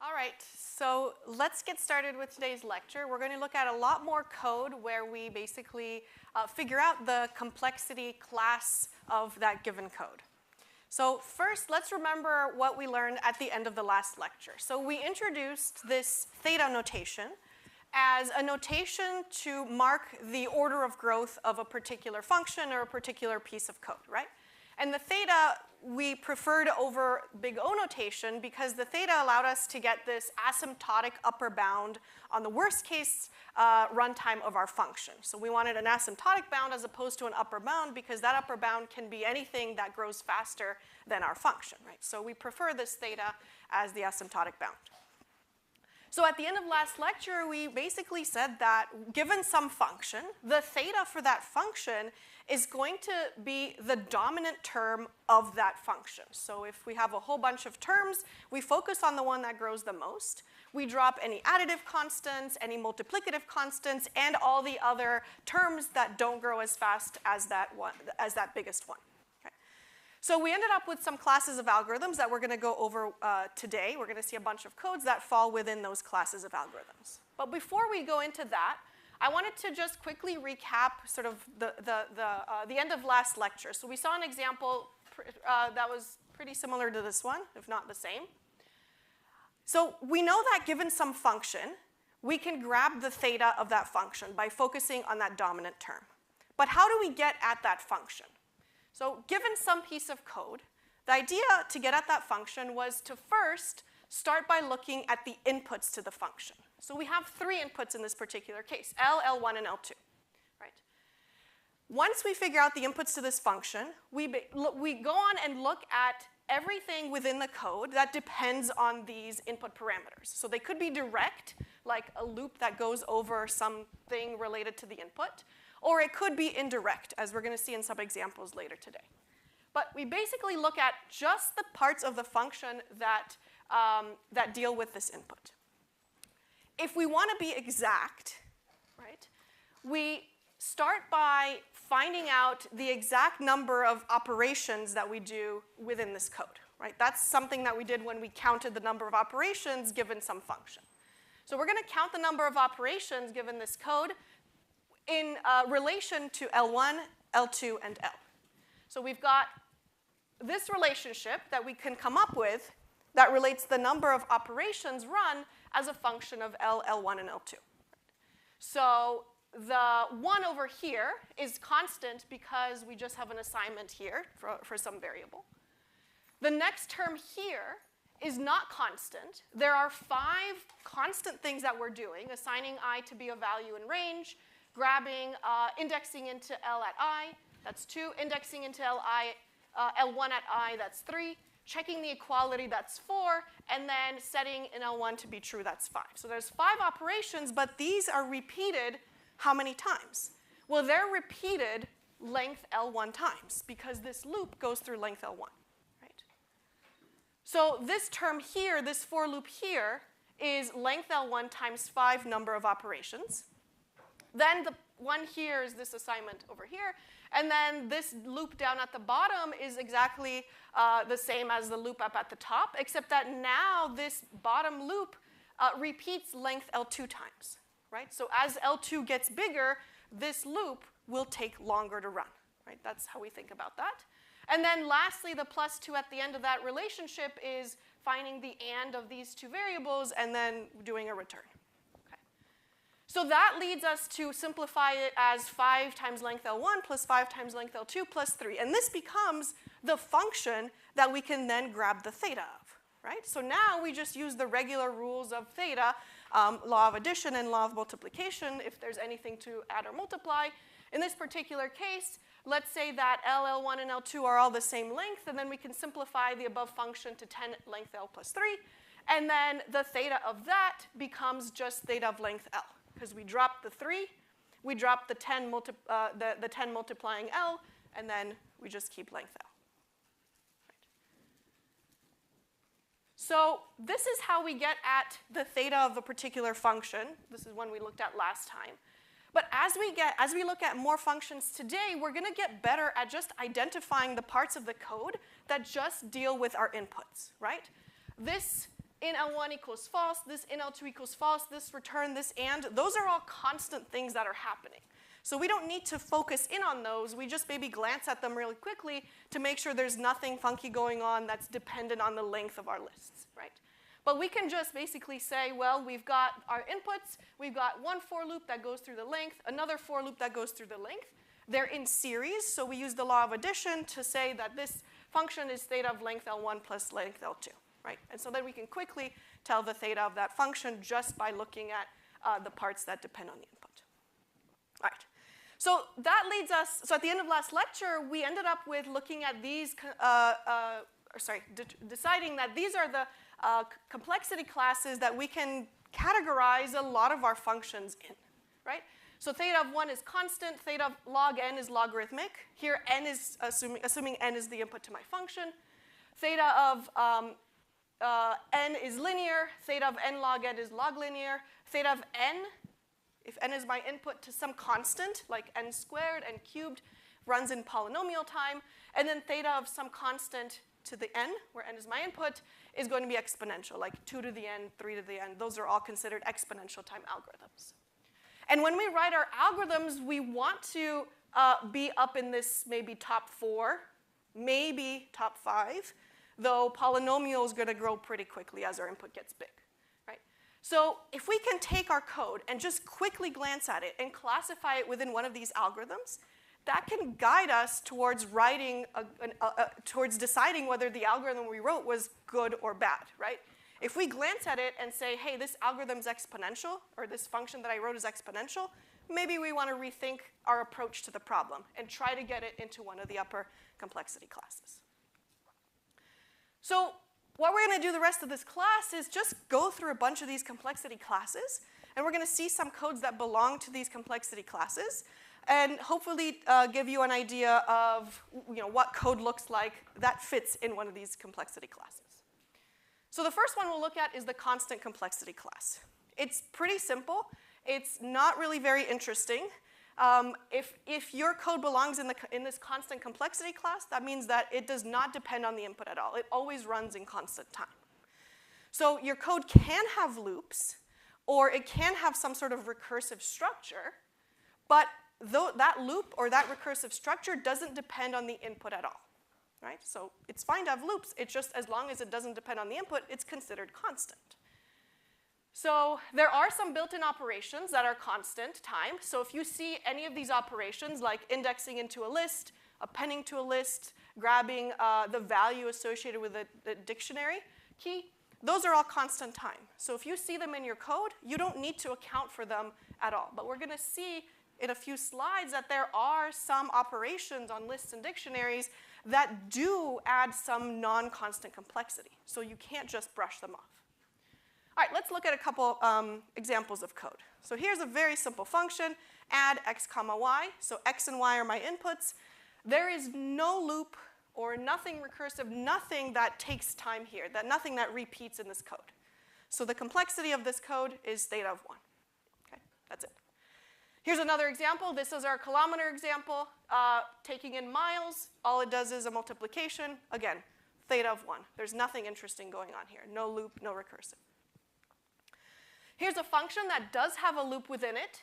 All right, so let's get started with today's lecture. We're going to look at a lot more code where we basically figure out the complexity class of that given code. So first, let's remember what we learned at the end of the last lecture. So we introduced this theta notation as a notation to mark the order of growth of a particular function or a particular piece of code, right? And the theta we preferred over big O notation because the theta allowed us to get this asymptotic upper bound on the worst case runtime of our function. So we wanted an asymptotic bound as opposed to an upper bound because that upper bound can be anything that grows faster than our function, right? So we prefer this theta as the asymptotic bound. So at the end of last lecture, we basically said that given some function, the theta for that function is going to be the dominant term of that function. So if we have a whole bunch of terms, we focus on the one that grows the most. We drop any additive constants, any multiplicative constants, and all the other terms that don't grow as fast as that biggest one. So we ended up with some classes of algorithms that we're going to go over today. We're going to see a bunch of codes that fall within those classes of algorithms. But before we go into that, I wanted to just quickly recap sort of the end of last lecture. So we saw an example that was pretty similar to this one, if not the same. So we know that given some function, we can grab the theta of that function by focusing on that dominant term. But how do we get at that function? So given some piece of code, the idea to get at that function was to first start by looking at the inputs to the function. So we have three inputs in this particular case, L, L1, and L2, right? Once we figure out the inputs to this function, we go on and look at everything within the code that depends on these input parameters. So they could be direct, like a loop that goes over something related to the input, or it could be indirect, as we're going to see in some examples later today. But we basically look at just the parts of the function that deal with this input. If we want to be exact, right, we start by finding out the exact number of operations that we do within this code, right? That's something that we did when we counted the number of operations given some function. So we're going to count the number of operations given this code in relation to L1, L2, and L. So we've got this relationship that we can come up with that relates the number of operations run as a function of L, L1, and L2. So the 1 over here is constant because we just have an assignment here for some variable. The next term here is not constant. There are 5 constant things that we're doing, assigning I to be a value in range, grabbing, indexing into L at I, that's 2, indexing into L1 at I, that's 3, checking the equality, that's 4, and then setting in L1 to be true, that's 5. So there's 5 operations, but these are repeated how many times? Well, they're repeated length L1 times because this loop goes through length L1, right? So this term here, this for loop here, is length L1 times 5 number of operations. Then the one here is this assignment over here. And then this loop down at the bottom is exactly the same as the loop up at the top, except that now this bottom loop repeats length L2 times, right? So as L2 gets bigger, this loop will take longer to run, right? That's how we think about that. And then lastly, the plus 2 at the end of that relationship is finding the and of these two variables and then doing a return. So that leads us to simplify it as 5 times length L1 plus 5 times length L2 plus 3. And this becomes the function that we can then grab the theta of, right? So now we just use the regular rules of theta, law of addition and law of multiplication, if there's anything to add or multiply. In this particular case, let's say that L, L1, and L2 are all the same length, and then we can simplify the above function to 10 length L plus 3. And then the theta of that becomes just theta of length L. Because we drop the 3, we drop the 10 multiplying L, and then we just keep length L. Right. So this is how we get at the theta of a particular function. This is one we looked at last time. But as we look at more functions today, we're going to get better at just identifying the parts of the code that just deal with our inputs, right? This in L1 equals false, this in L2 equals false, this return, this and, those are all constant things that are happening. So we don't need to focus in on those. We just maybe glance at them really quickly to make sure there's nothing funky going on that's dependent on the length of our lists, right? But we can just basically say, well, we've got our inputs. We've got one for loop that goes through the length, another for loop that goes through the length. They're in series, so we use the law of addition to say that this function is theta of length L1 plus length L2, right? And so then we can quickly tell the theta of that function just by looking at the parts that depend on the input. All right. So that leads us, so at the end of last lecture, we ended up with looking at these, deciding that these are the complexity classes that we can categorize a lot of our functions in, right? So theta of 1 is constant, theta of log n is logarithmic. Here n is, assuming n is the input to my function. Theta of n is linear, theta of n log n is log linear. Theta of n, if n is my input to some constant, like n squared, n cubed, runs in polynomial time. And then theta of some constant to the n, where n is my input, is going to be exponential, like 2 to the n, 3 to the n. Those are all considered exponential time algorithms. And when we write our algorithms, we want to be up in this maybe top 4, maybe top 5, though polynomial is going to grow pretty quickly as our input gets big. So if we can take our code and just quickly glance at it and classify it within one of these algorithms, that can guide us towards writing, towards deciding whether the algorithm we wrote was good or bad, right? If we glance at it and say, hey, this algorithm's exponential, or this function that I wrote is exponential, maybe we want to rethink our approach to the problem and try to get it into one of the upper complexity classes. So what we're going to do the rest of this class is just go through a bunch of these complexity classes, and we're going to see some codes that belong to these complexity classes, and hopefully give you an idea of what code looks like that fits in one of these complexity classes. So the first one we'll look at is the constant complexity class. It's pretty simple. It's not really very interesting. If your code belongs in this constant complexity class, that means that it does not depend on the input at all. It always runs in constant time. So your code can have loops, or it can have some sort of recursive structure, but that loop or that recursive structure doesn't depend on the input at all. Right? So it's fine to have loops. It's just as long as it doesn't depend on the input, it's considered constant. So there are some built-in operations that are constant time. So if you see any of these operations, like indexing into a list, appending to a list, grabbing the value associated with the dictionary key, those are all constant time. So if you see them in your code, you don't need to account for them at all. But we're going to see in a few slides that there are some operations on lists and dictionaries that do add some non-constant complexity. So you can't just brush them off. All right, let's look at a couple examples of code. So here's a very simple function, add x comma y. So x and y are my inputs. There is no loop or nothing recursive, nothing that takes time here, nothing that repeats in this code. So the complexity of this code is theta of 1. Okay, that's it. Here's another example. This is our kilometer example. Taking in miles, all it does is a multiplication. Again, theta of 1. There's nothing interesting going on here. No loop, no recursive. Here's a function that does have a loop within it.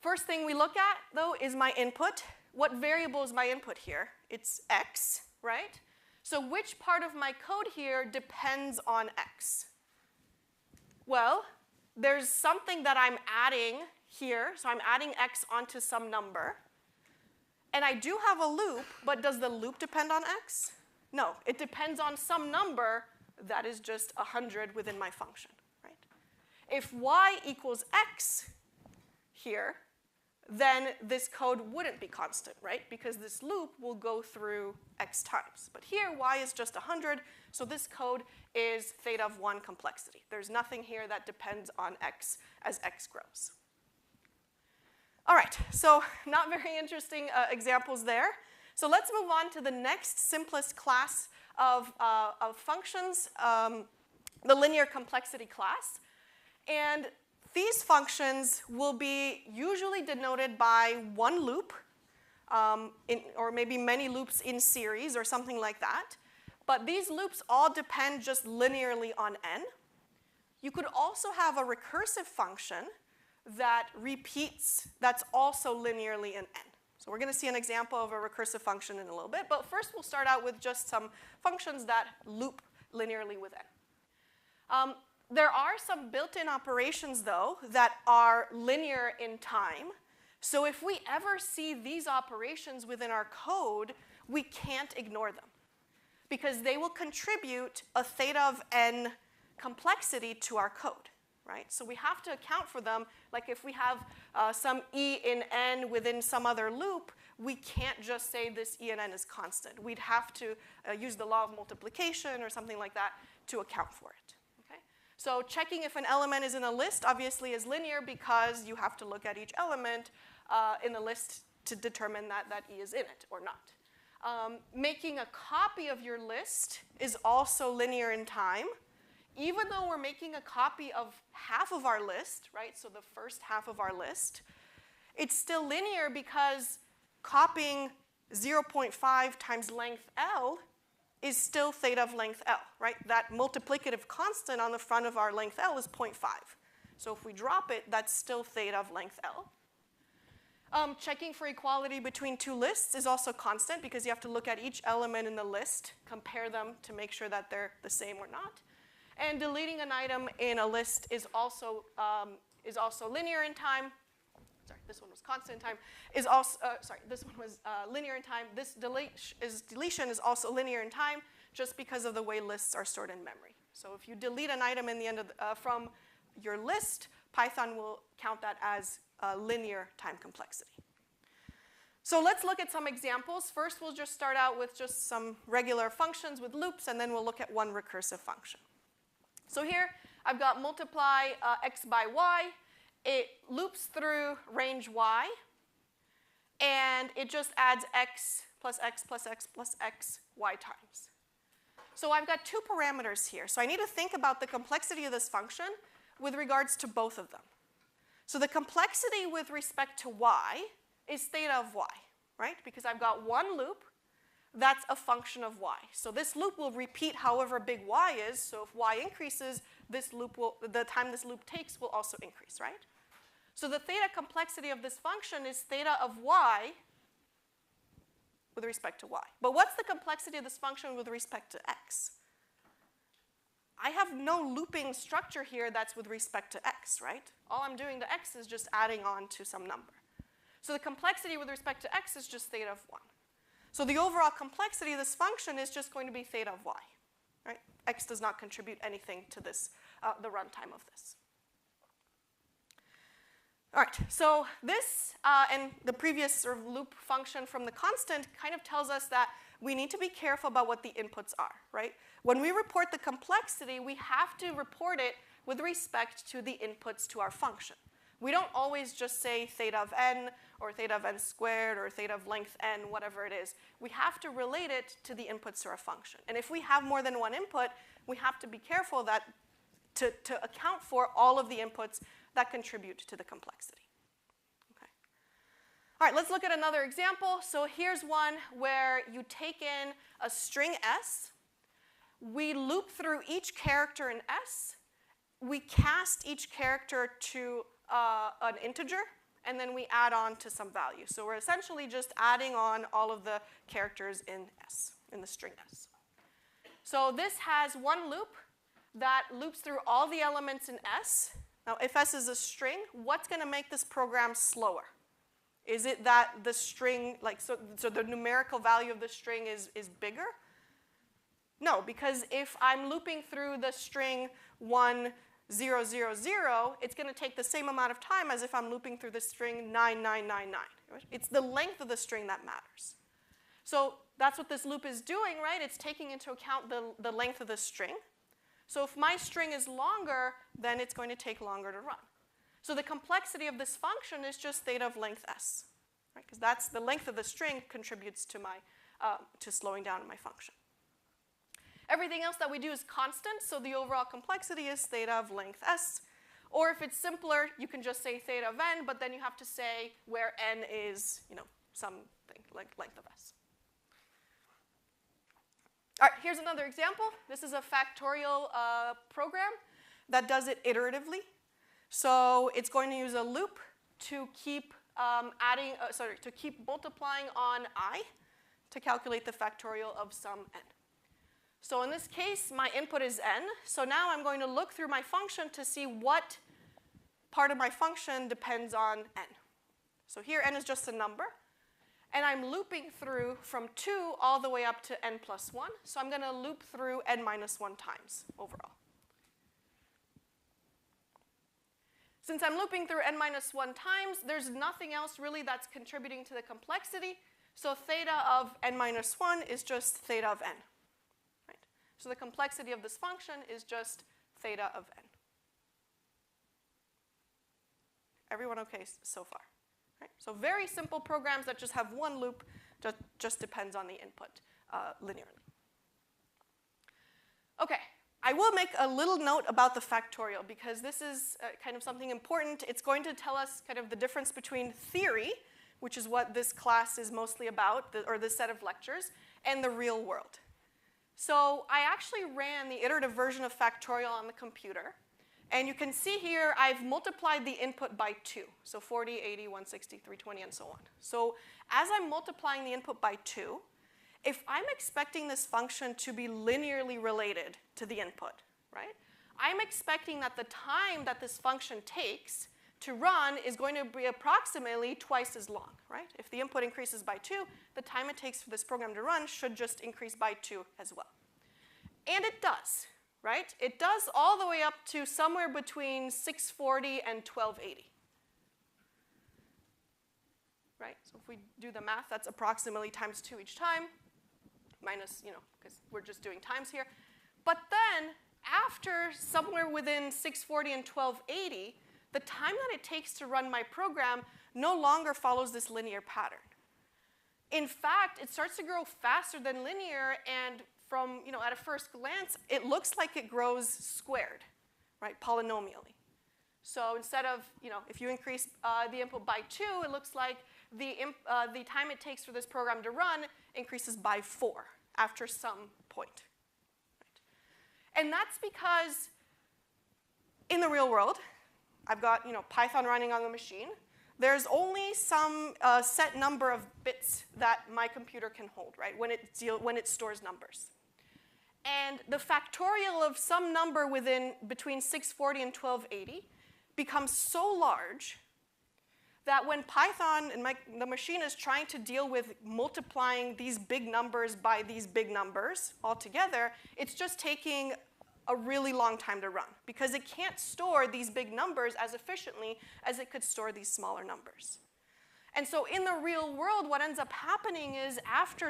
First thing we look at, though, is my input. What variable is my input here? It's x, right? So which part of my code here depends on x? Well, there's something that I'm adding here. So I'm adding x onto some number. And I do have a loop, but does the loop depend on x? No, it depends on some number that is just 100 within my function. If y equals x here, then this code wouldn't be constant, right? Because this loop will go through x times. But here, y is just 100, so this code is theta of 1 complexity. There's nothing here that depends on x as x grows. All right, so not very interesting examples there. So let's move on to the next simplest class of functions, the linear complexity class. And these functions will be usually denoted by one loop, or maybe many loops in series or something like that. But these loops all depend just linearly on n. You could also have a recursive function that repeats, that's also linearly in n. So we're going to see an example of a recursive function in a little bit, but first we'll start out with just some functions that loop linearly with n. There are some built-in operations, though, that are linear in time. So if we ever see these operations within our code, we can't ignore them, because they will contribute a theta of n complexity to our code, right? So we have to account for them. Like if we have some e in n within some other loop, we can't just say this e in n is constant. We'd have to use the law of multiplication or something like that to account for it. Okay? So checking if an element is in a list obviously is linear, because you have to look at each element in the list to determine that e is in it or not. Making a copy of your list is also linear in time. Even though we're making a copy of half of our list, right, so the first half of our list, it's still linear because copying 0.5 times length L is still theta of length L, right? That multiplicative constant on the front of our length L is 0.5. So if we drop it, that's still theta of length L. Checking for equality between two lists is also constant, because you have to look at each element in the list, compare them to make sure that they're the same or not. And deleting an item in a list is also linear in time. Sorry, this one was constant in time. Is also this one was linear in time. This deletion is also linear in time, just because of the way lists are stored in memory. So if you delete an item in the end of from your list, Python will count that as linear time complexity. So let's look at some examples. First, we'll just start out with just some regular functions with loops, and then we'll look at one recursive function. So here, I've got multiply x by y. It loops through range y, and it just adds x plus x plus x plus x y times. So I've got two parameters here. So I need to think about the complexity of this function with regards to both of them. So the complexity with respect to y is theta of y, right? Because I've got one loop that's a function of y. So this loop will repeat however big y is. So if y increases, the time this loop takes will also increase, right? So the theta complexity of this function is theta of y with respect to y. But what's the complexity of this function with respect to x? I have no looping structure here that's with respect to x, right? All I'm doing to x is just adding on to some number. So the complexity with respect to x is just theta of 1. So the overall complexity of this function is just going to be theta of y, right? X does not contribute anything to this, the runtime of this. All right, so this and the previous sort of loop function from the constant kind of tells us that we need to be careful about what the inputs are, right? When we report the complexity, we have to report it with respect to the inputs to our function. We don't always just say theta of n, or theta of n squared, or theta of length n, whatever it is. We have to relate it to the inputs to our function. And if we have more than one input, we have to be careful that to account for all of the inputs that contribute to the complexity. Okay. All right, let's look at another example. So here's one where you take in a string s. We loop through each character in s. We cast each character to an integer, and then we add on to some value. So we're essentially just adding on all of the characters in s, in the string s. So this has one loop that loops through all the elements in s. Now, if s is a string, what's going to make this program slower? Is it that the string, so the numerical value of the string is bigger? No, because if I'm looping through the string 1, 0, 0, 0, it's going to take the same amount of time as if I'm looping through the string 9, 9, 9, 9. Right? It's the length of the string that matters. So that's what this loop is doing, right? It's taking into account the length of the string. So if my string is longer, then it's going to take longer to run. So the complexity of this function is just theta of length s, right? Because that's the length of the string contributes to my to slowing down my function. Everything else that we do is constant, so the overall complexity is theta of length s. Or if it's simpler, you can just say theta of n, but then you have to say where n is, something like length of s. All right, here's another example. This is a factorial program that does it iteratively. So it's going to use a loop to keep to keep multiplying on I to calculate the factorial of some n. So in this case, my input is n. So now I'm going to look through my function to see what part of my function depends on n. So here n is just a number. And I'm looping through from 2 all the way up to n plus 1. So I'm going to loop through n minus 1 times overall. Since I'm looping through n minus 1 times, there's nothing else really that's contributing to the complexity. So theta of n minus 1 is just theta of n. Right? So the complexity of this function is just theta of n. Everyone okay so far? Right? So very simple programs that just have one loop, just depends on the input linearly. Okay, I will make a little note about the factorial because this is kind of something important. It's going to tell us kind of the difference between theory, which is what this class is mostly about, or this set of lectures, and the real world. So I actually ran the iterative version of factorial on the computer. And you can see here, I've multiplied the input by 2. So 40, 80, 160, 320, and so on. So as I'm multiplying the input by 2, if I'm expecting this function to be linearly related to the input, right, I'm expecting that the time that this function takes to run is going to be approximately twice as long, right? If the input increases by 2, the time it takes for this program to run should just increase by 2 as well. And it does. Right? It does all the way up to somewhere between 640 and 1280. Right? So if we do the math, that's approximately times 2 each time, minus, because we're just doing times here. But then, after somewhere within 640 and 1280, the time that it takes to run my program no longer follows this linear pattern. In fact, it starts to grow faster than linear, and from, at a first glance, it looks like it grows squared, right, polynomially. So instead of, if you increase the input by 2, it looks like the time it takes for this program to run increases by 4 after some point. Right? And that's because in the real world, I've got, Python running on the machine. There's only some set number of bits that my computer can hold, right, when it stores numbers. And the factorial of some number between 640 and 1280 becomes so large that when Python and the machine is trying to deal with multiplying these big numbers by these big numbers altogether, it's just taking a really long time to run because it can't store these big numbers as efficiently as it could store these smaller numbers. And so in the real world, what ends up happening is after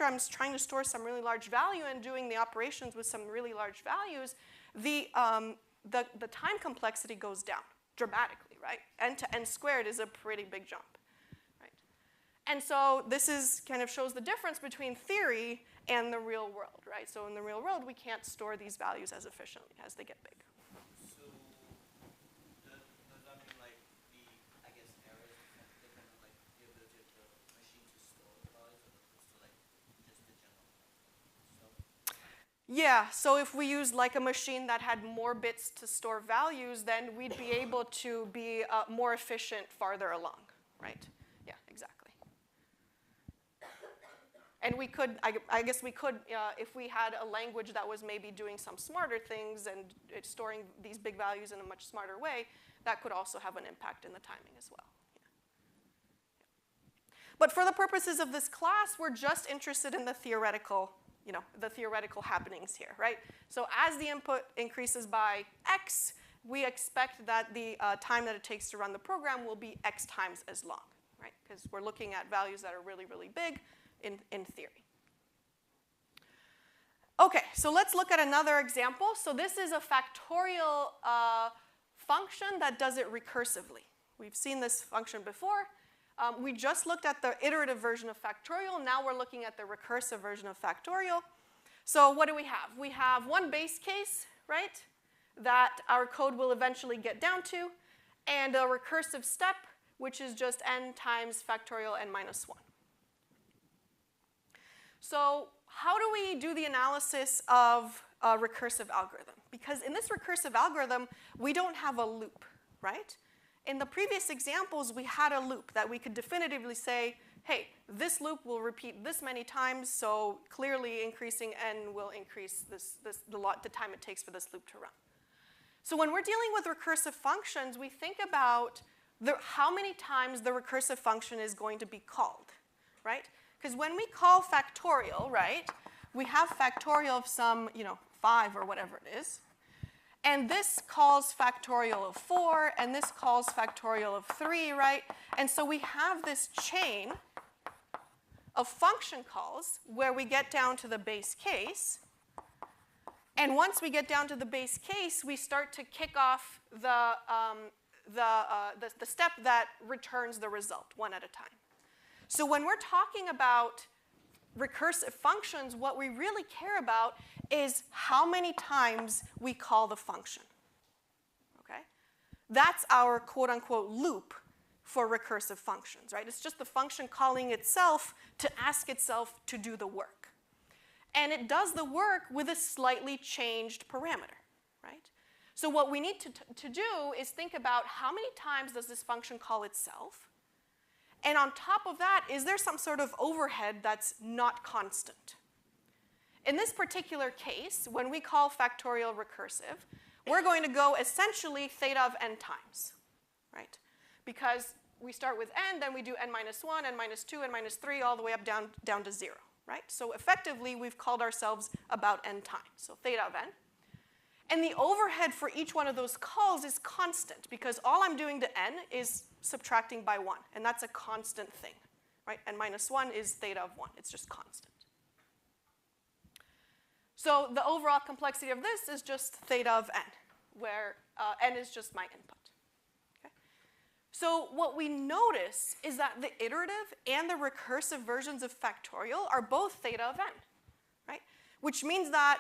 I'm trying to store some really large value and doing the operations with some really large values, the time complexity goes down dramatically, right? N to n squared is a pretty big jump, right? And so this kind of shows the difference between theory and the real world, right? So in the real world, we can't store these values as efficiently as they get big. So does that mean like I guess errors depend on like the ability of the machine to store the values as opposed to like just the general stuff? Yeah, so if we used like a machine that had more bits to store values, then we'd be able to be more efficient farther along, right? Yeah, exactly. And we could, I guess we could, if we had a language that was maybe doing some smarter things and storing these big values in a much smarter way, that could also have an impact in the timing as well. Yeah. But for the purposes of this class, we're just interested in the theoretical happenings here, right? So as the input increases by x, we expect that the time that it takes to run the program will be x times as long, right? Because we're looking at values that are really, really big in theory. Okay, so let's look at another example. So this is a factorial function that does it recursively. We've seen this function before. We just looked at the iterative version of factorial. Now we're looking at the recursive version of factorial. So what do we have? We have one base case, right, that our code will eventually get down to, and a recursive step, which is just n times factorial n minus 1. So how do we do the analysis of a recursive algorithm? Because in this recursive algorithm, we don't have a loop, right? In the previous examples, we had a loop that we could definitively say, hey, this loop will repeat this many times, so clearly increasing n will increase the time it takes for this loop to run. So when we're dealing with recursive functions, we think about how many times the recursive function is going to be called, right? Because when we call factorial, right, we have factorial of some, 5 or whatever it is. And this calls factorial of 4, and this calls factorial of 3, right? And so we have this chain of function calls where we get down to the base case. And once we get down to the base case, we start to kick off the step that returns the result one at a time. So when we're talking about recursive functions, what we really care about is how many times we call the function. Okay? That's our quote-unquote loop for recursive functions, right? It's just the function calling itself to ask itself to do the work. And it does the work with a slightly changed parameter, right? So what we need to do is think about how many times does this function call itself? And on top of that, is there some sort of overhead that's not constant? In this particular case, when we call factorial recursive, we're going to go essentially theta of n times, right? Because we start with n, then we do n minus 1, n minus 2, n minus 3, all the way up down to 0, right? So effectively, we've called ourselves about n times, so theta of n. And the overhead for each one of those calls is constant, because all I'm doing to n is subtracting by 1, and that's a constant thing, right? n minus 1 is theta of 1. It's just constant. So the overall complexity of this is just theta of n, where n is just my input. Okay? So what we notice is that the iterative and the recursive versions of factorial are both theta of n, right? Which means that,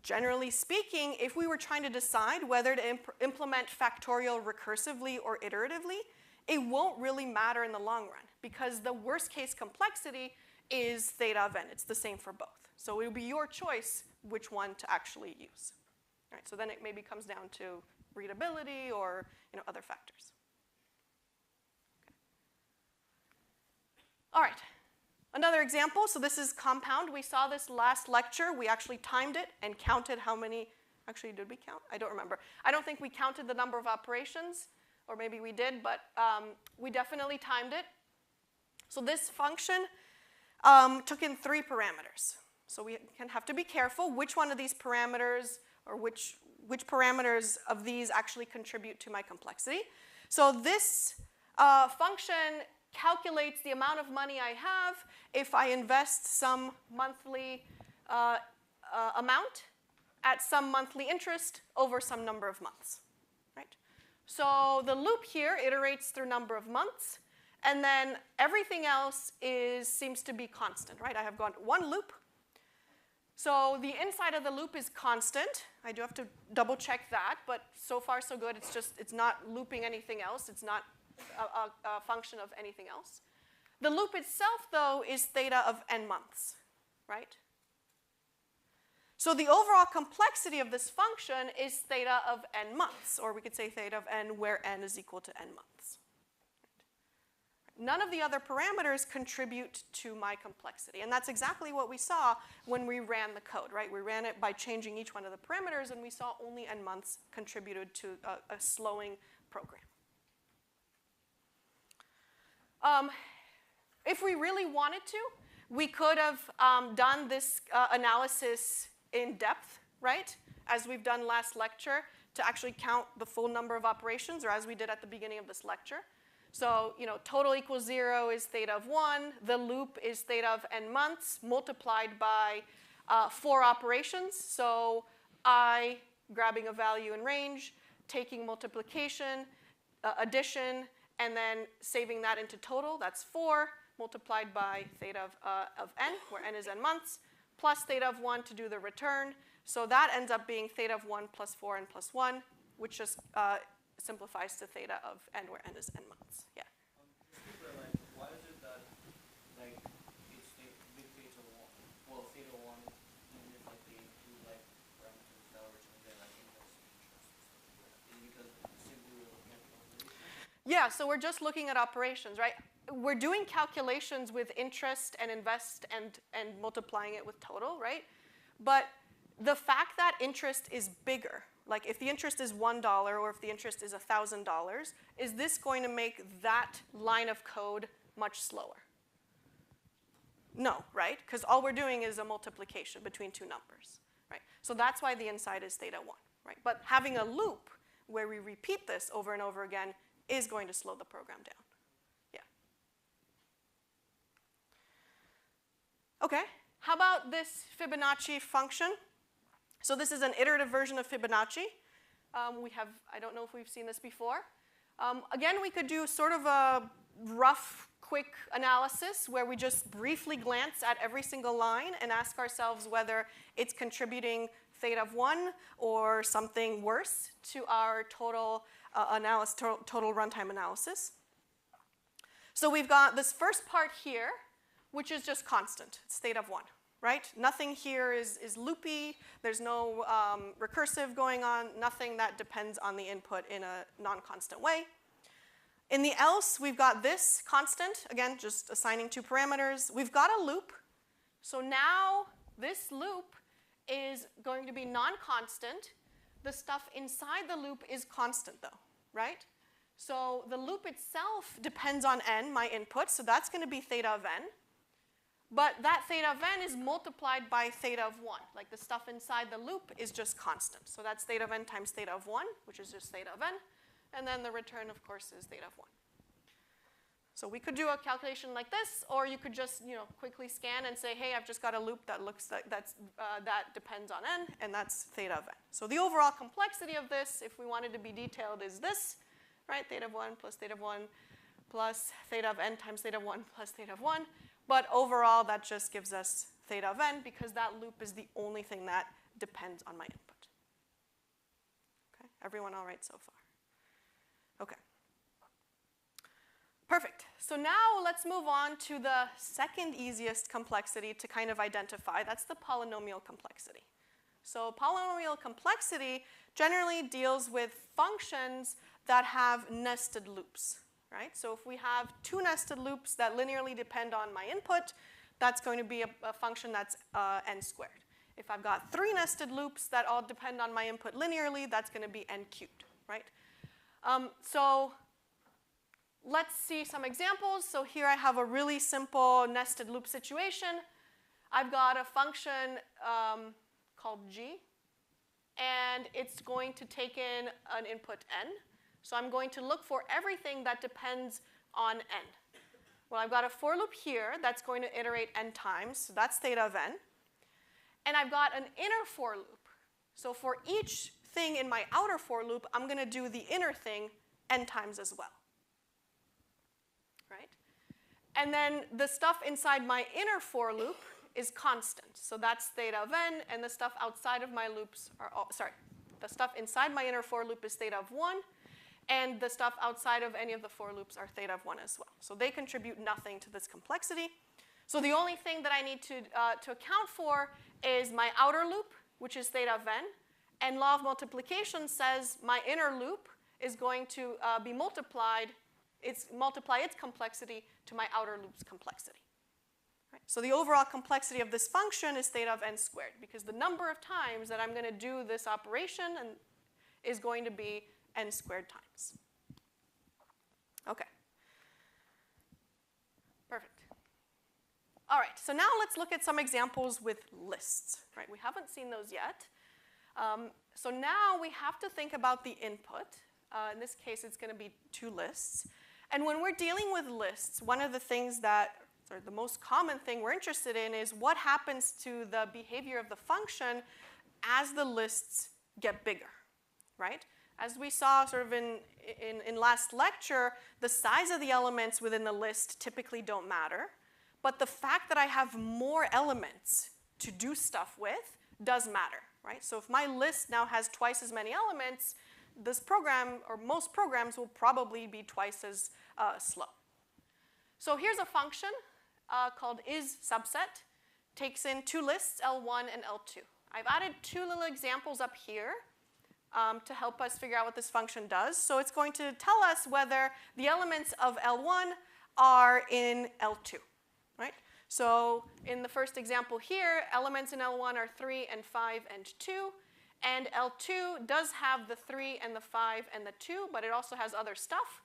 generally speaking, if we were trying to decide whether to implement factorial recursively or iteratively, it won't really matter in the long run, because the worst case complexity is theta of n. It's the same for both. So it will be your choice which one to actually use. All right, so then it maybe comes down to readability or other factors. Okay. All right. Another example, so this is compound. We saw this last lecture. We actually timed it and counted how many, actually did we count? I don't remember. I don't think we counted the number of operations, or maybe we did, but we definitely timed it. So this function took in 3 parameters. So we have to be careful which one of these parameters, or which parameters of these actually contribute to my complexity. So this function calculates the amount of money I have if I invest some monthly amount at some monthly interest over some number of months, right? So the loop here iterates through number of months, and then everything else seems to be constant, right? I have gone 1 loop. So the inside of the loop is constant. I do have to double check that, but so far so good. It's not looping anything else. It's not a function of anything else. The loop itself, though, is theta of n months, right? So the overall complexity of this function is theta of n months, or we could say theta of n where n is equal to n months. None of the other parameters contribute to my complexity, and that's exactly what we saw when we ran the code, right? We ran it by changing each one of the parameters, and we saw only n months contributed to a slowing program. If we really wanted to, we could have done this analysis in depth, right? As we've done last lecture, to actually count the full number of operations, or as we did at the beginning of this lecture. So, total equals 0 is theta of 1. The loop is theta of n months multiplied by 4 operations. So I, grabbing a value in range, taking multiplication, addition, and then saving that into total. That's 4 multiplied by theta of n, where n is n months, plus theta of 1 to do the return. So that ends up being theta of 1 plus 4 and plus 1, which just simplifies to theta of n, where n is n months. Yeah. Why is it that it's big theta 1, well, theta Yeah, so we're just looking at operations, right? We're doing calculations with interest and invest and multiplying it with total, right? But the fact that interest is bigger, like if the interest is $1 or if the interest is $1,000, is this going to make that line of code much slower? No, right? Because all we're doing is a multiplication between two numbers, right? So that's why the inside is theta 1, right? But having a loop where we repeat this over and over again is going to slow the program down. Yeah. Okay, how about this Fibonacci function? So this is an iterative version of Fibonacci. I don't know if we've seen this before. Again, we could do sort of a rough, quick analysis where we just briefly glance at every single line and ask ourselves whether it's contributing theta of 1 or something worse to our total runtime analysis. So we've got this first part here, which is just constant. It's theta of 1. Right? Nothing here is loopy. There's no recursive going on, nothing that depends on the input in a non-constant way. In the else, we've got this constant, again, just assigning two parameters. We've got a loop. So now this loop is going to be non-constant. The stuff inside the loop is constant, though, right? So the loop itself depends on n, my input, so that's going to be theta of n. But that theta of n is multiplied by theta of 1. Like the stuff inside the loop is just constant. So that's theta of n times theta of 1, which is just theta of n. And then the return, of course, is theta of 1. So we could do a calculation like this, or you could just quickly scan and say, hey, I've just got a loop that looks like that depends on n, and that's theta of n. So the overall complexity of this, if we wanted to be detailed, is this, right? Theta of 1 plus theta of 1 plus theta of n times theta of 1 plus theta of 1. But overall, that just gives us theta of n because that loop is the only thing that depends on my input. Okay, everyone all right so far? Okay. Perfect. So now let's move on to the second easiest complexity to kind of identify. That's the polynomial complexity. So polynomial complexity generally deals with functions that have nested loops. Right? So if we have two nested loops that linearly depend on my input, that's going to be a function that's n squared. If I've got three nested loops that all depend on my input linearly, that's going to be n cubed, right? So let's see some examples. So here I have a really simple nested loop situation. I've got a function called g, and it's going to take in an input n. So I'm going to look for everything that depends on n. Well, I've got a for loop here that's going to iterate n times, so that's theta of n. And I've got an inner for loop. So for each thing in my outer for loop, I'm going to do the inner thing n times as well. Right? And then the stuff inside my inner for loop is constant. So that's theta of n, and the stuff outside of my loops are the stuff inside my inner for loop is theta of 1. And the stuff outside of any of the for loops are theta of 1 as well. So they contribute nothing to this complexity. So the only thing that I need to account for is my outer loop, which is theta of n. And law of multiplication says my inner loop is going to multiply its complexity to my outer loop's complexity. Right? So the overall complexity of this function is theta of n squared, because the number of times that I'm going to do this operation is going to be n squared times. Okay. Perfect. All right, so now let's look at some examples with lists. Right? We haven't seen those yet. So now we have to think about the input. In this case, it's going to be two lists. And when we're dealing with lists, one of the things the most common thing we're interested in is what happens to the behavior of the function as the lists get bigger, right? As we saw sort of in last lecture, the size of the elements within the list typically don't matter. But the fact that I have more elements to do stuff with does matter, right? So if my list now has twice as many elements, this program, or most programs, will probably be twice as slow. So here's a function called isSubset. Takes in two lists, L1 and L2. I've added two little examples up here to help us figure out what this function does. So it's going to tell us whether the elements of L1 are in L2, right? So in the first example here, elements in L1 are 3 and 5 and 2. And L2 does have the 3 and the 5 and the 2, but it also has other stuff.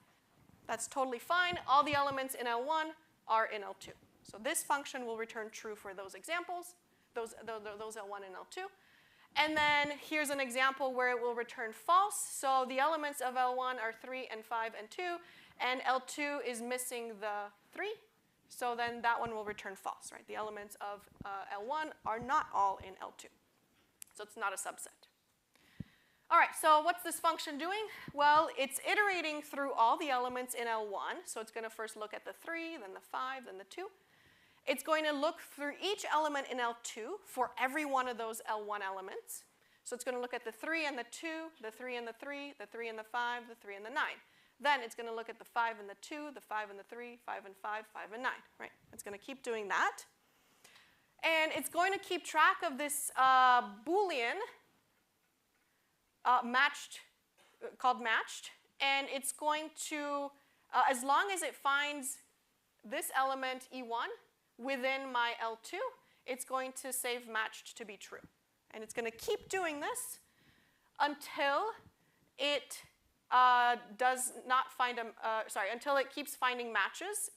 That's totally fine. All the elements in L1 are in L2. So this function will return true for those examples, those L1 and L2. And then here's an example where it will return false. So the elements of L1 are 3 and 5 and 2, and L2 is missing the 3. So then that one will return false, right? The elements of L1 are not all in L2. So it's not a subset. All right, so what's this function doing? Well, it's iterating through all the elements in L1. So it's going to first look at the 3, then the 5, then the 2. It's going to look through each element in L2 for every one of those L1 elements. So it's going to look at the 3 and the 2, the 3 and the 3, the 3 and the 5, the 3 and the 9. Then it's going to look at the 5 and the 2, the 5 and the 3, 5 and 5, 5 and 9, right? It's going to keep doing that. And it's going to keep track of this Boolean called matched. And it's going to, as long as it finds this element E1 within my L2, it's going to save matched to be true. And it's going to keep doing this until it until it keeps finding matches.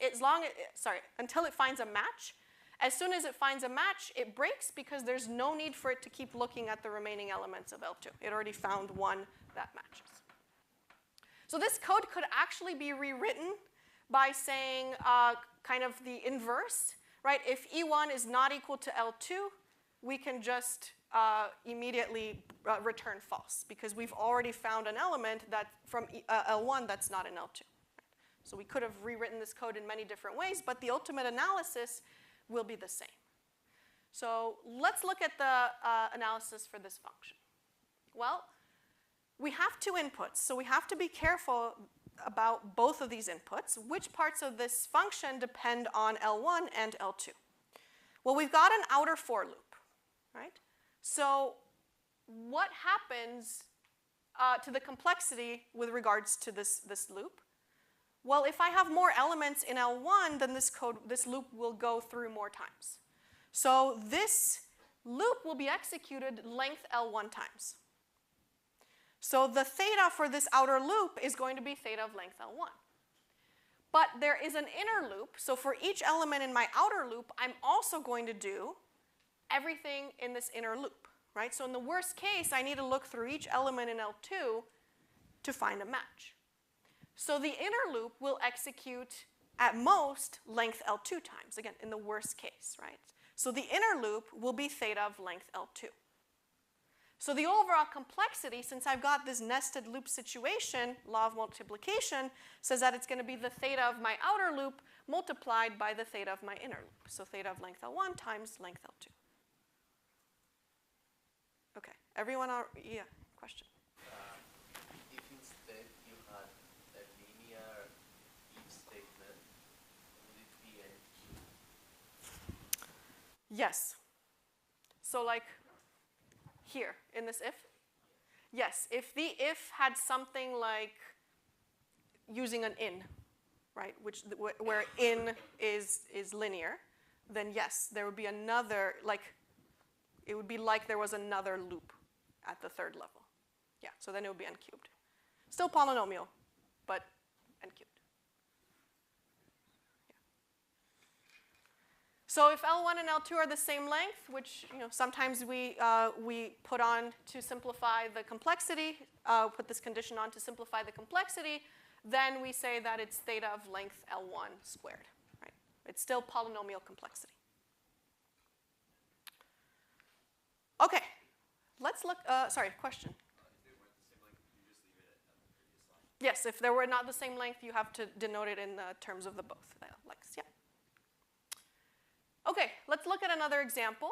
Until it finds a match. As soon as it finds a match, it breaks because there's no need for it to keep looking at the remaining elements of L2. It already found one that matches. So this code could actually be rewritten by saying kind of the inverse, right? If E1 is not equal to L2, we can just immediately return false because we've already found an element that from L1 that's not in L2. Right? So we could have rewritten this code in many different ways, but the ultimate analysis will be the same. So let's look at the analysis for this function. Well, we have two inputs, so we have to be careful about both of these inputs. Which parts of this function depend on L1 and L2? Well, we've got an outer for loop, right? So what happens to the complexity with regards to this loop? Well, if I have more elements in L1, then this loop will go through more times. So this loop will be executed length L1 times. So the theta for this outer loop is going to be theta of length L1. But there is an inner loop, so for each element in my outer loop, I'm also going to do everything in this inner loop, right? So in the worst case, I need to look through each element in L2 to find a match. So the inner loop will execute at most length L2 times, again, in the worst case, right? So the inner loop will be theta of length L2. So the overall complexity, since I've got this nested loop situation, law of multiplication, says that it's going to be the theta of my outer loop multiplied by the theta of my inner loop. So theta of length L1 times length L2. Okay, everyone, yeah, question? If instead you had a linear if statement, would it be NQ? Yes. So like here in this if? Yes, if the if had something like using an in, right, where in is linear, then yes, there would be another, like, it would be like there was another loop at the third level. Yeah, so then it would be n cubed. Still polynomial, but n cubed. Yeah. So if L1 and L2 are the same length, which sometimes we put on to simplify the complexity, put this condition on to simplify the complexity, then we say that it's theta of length L1 squared. Right? It's still polynomial complexity. Okay, let's look, sorry, question? If they weren't the same length, you just leave it at the previous line? Yes, if they were not the same length, you have to denote it in terms of the both lengths, yeah. Okay, let's look at another example.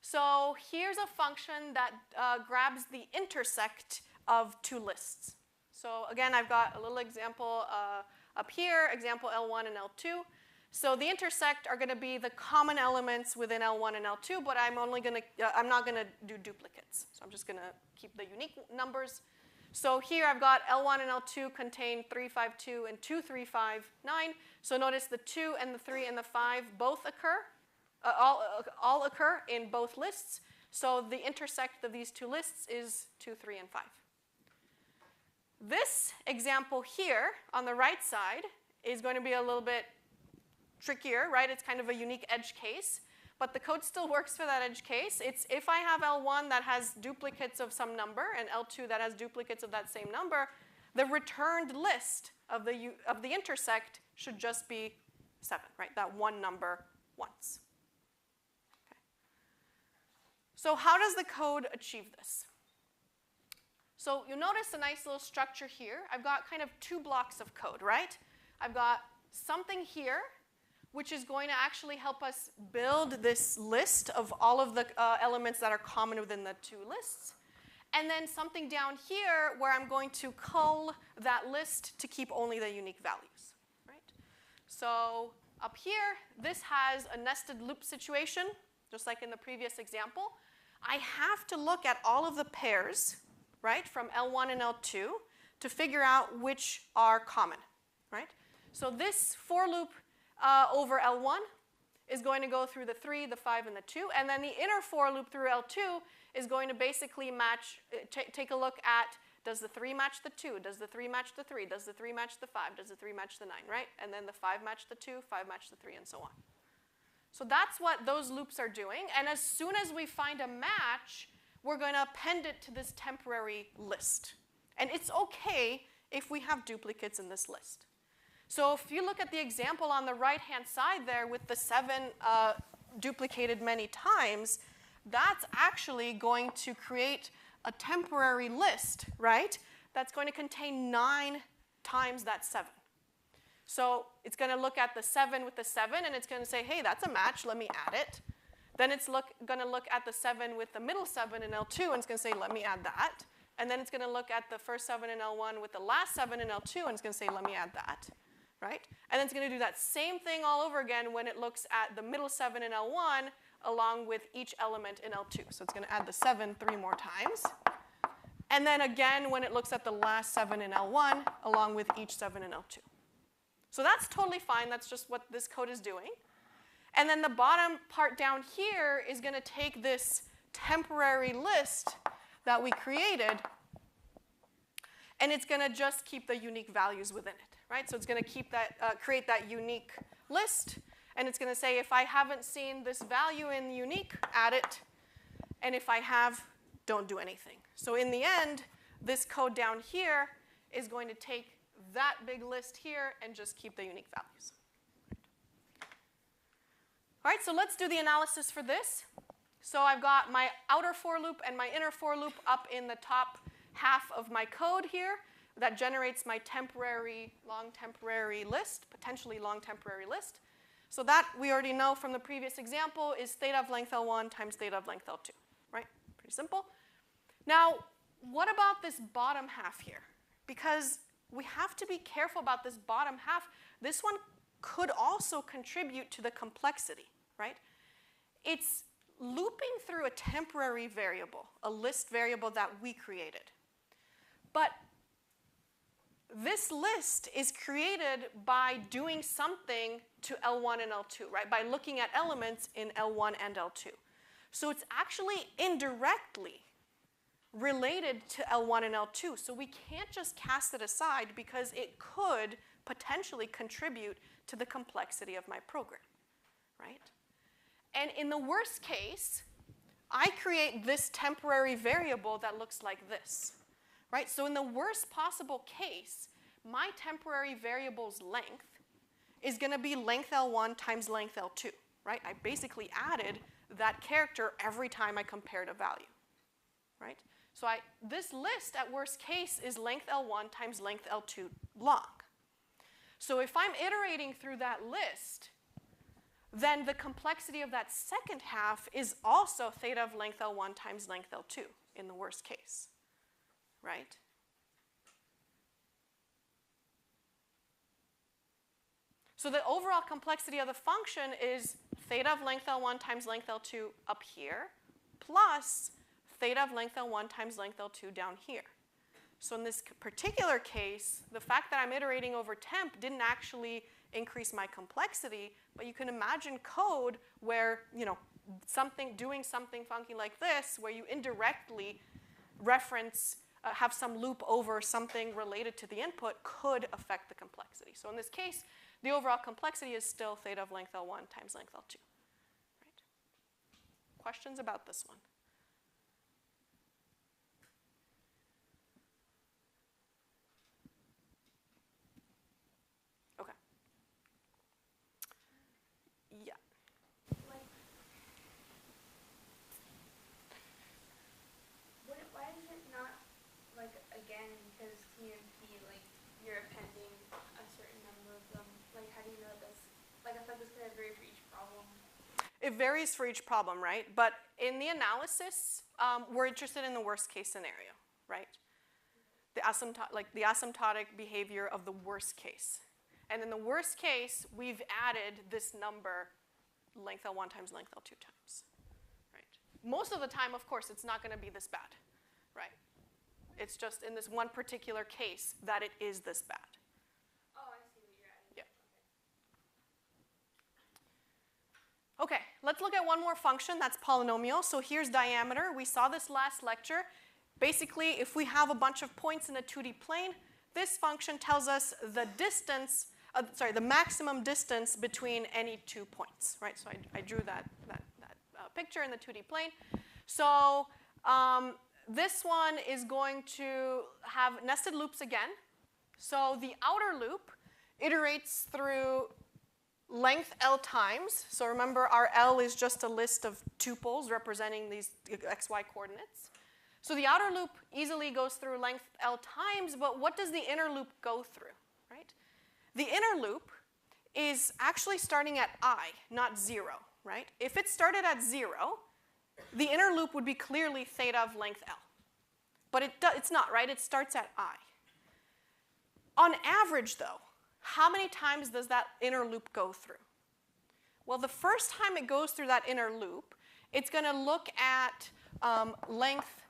So here's a function that grabs the intersect of two lists. So again, I've got a little example up here, example L1 and L2. So the intersect are going to be the common elements within L1 and L2, but I'm not going to do duplicates. So I'm just going to keep the unique numbers. So here I've got L1 and L2 contain 352 and 2359. So notice the 2 and the 3 and the 5 both occur, all occur in both lists. So the intersect of these two lists is 2, 3, and 5. This example here on the right side is going to be a little bit trickier, right? It's kind of a unique edge case, but the code still works for that edge case. It's if I have L1 that has duplicates of some number and L2 that has duplicates of that same number, the returned list of the intersect should just be 7, right? That one number once. Okay. So how does the code achieve this? So you notice a nice little structure here. I've got kind of 2 blocks of code, right? I've got something here, which is going to actually help us build this list of all of the elements that are common within the 2 lists. And then something down here where I'm going to cull that list to keep only the unique values, right? So up here, this has a nested loop situation, just like in the previous example. I have to look at all of the pairs, right, from L1 and L2 to figure out which are common, right? So this for loop over L1 is going to go through the 3, the 5, and the 2, and then the inner for loop through L2 is going to basically match, take a look at, does the 3 match the 2, does the 3 match the 3, does the 3 match the 5, does the 3 match the 9, right? And then the 5 match the 2, 5 match the 3, and so on. So that's what those loops are doing, and as soon as we find a match, we're going to append it to this temporary list. And it's okay if we have duplicates in this list. So if you look at the example on the right-hand side there with the 7 duplicated many times, that's actually going to create a temporary list, right? That's going to contain 9 times that 7. So it's going to look at the 7 with the 7, and it's going to say, hey, that's a match, let me add it. Then it's going to look at the 7 with the middle 7 in L2, and it's going to say, let me add that. And then it's going to look at the first 7 in L1 with the last 7 in L2, and it's going to say, let me add that. Right? And then it's going to do that same thing all over again when it looks at the middle 7 in L1 along with each element in L2. So it's going to add the 7 3 more times. And then again when it looks at the last 7 in L1 along with each 7 in L2. So that's totally fine. That's just what this code is doing. And then the bottom part down here is going to take this temporary list that we created, and it's going to just keep the unique values within it. Right? So it's going to keep that, create that unique list, and it's going to say if I haven't seen this value in unique, add it, and if I have, don't do anything. So in the end, this code down here is going to take that big list here and just keep the unique values. All right, so let's do the analysis for this. So I've got my outer for loop and my inner for loop up in the top half of my code here. That generates my temporary, long temporary list, potentially long temporary list. So that we already know from the previous example is theta of length L1 times theta of length L2, right? Pretty simple. Now, what about this bottom half here? Because we have to be careful about this bottom half. This one could also contribute to the complexity, right? It's looping through a temporary variable, a list variable that we created. But this list is created by doing something to L1 and L2, right? By looking at elements in L1 and L2. So it's actually indirectly related to L1 and L2. So we can't just cast it aside because it could potentially contribute to the complexity of my program, right? And in the worst case, I create this temporary variable that looks like this. Right? So in the worst possible case, my temporary variable's length is going to be length L1 times length L2. Right? I basically added that character every time I compared a value. Right? So this list at worst case is length L1 times length L2 long. So if I'm iterating through that list, then the complexity of that second half is also theta of length L1 times length L2 in the worst case. Right? So the overall complexity of the function is theta of length L1 times length L2 up here, plus theta of length L1 times length L2 down here. So in this particular case, the fact that I'm iterating over temp didn't actually increase my complexity, but you can imagine code where, doing something funky like this, where you indirectly reference, have some loop over something related to the input, could affect the complexity. So in this case, the overall complexity is still theta of length L1 times length L2. Right? Questions about this one? Okay. Yeah. Why is it not, again, because TMP, you're appending a certain number of them? How do you know this? I thought this could vary for each problem. It varies for each problem, right? But in the analysis, we're interested in the worst case scenario, right? The asymptotic behavior of the worst case. And in the worst case, we've added this number, length L1 times length L2 times, right? Most of the time, of course, it's not going to be this bad, right? It's just in this one particular case that it is this bad. Oh, I see what you're adding. Yeah. Okay, let's look at one more function that's polynomial. So here's diameter. We saw this last lecture. Basically, if we have a bunch of points in a 2D plane, this function tells us the distance, the maximum distance between any 2 points, right? So I drew that picture in the 2D plane. So this one is going to have nested loops again. So the outer loop iterates through length L times. So remember, our L is just a list of tuples representing these xy coordinates. So the outer loop easily goes through length L times, but what does the inner loop go through, right? The inner loop is actually starting at I, not 0, right? If it started at 0, the inner loop would be clearly theta of length L. But it's not, right? It starts at I. On average, though, how many times does that inner loop go through? Well, the first time it goes through that inner loop, it's going to look at length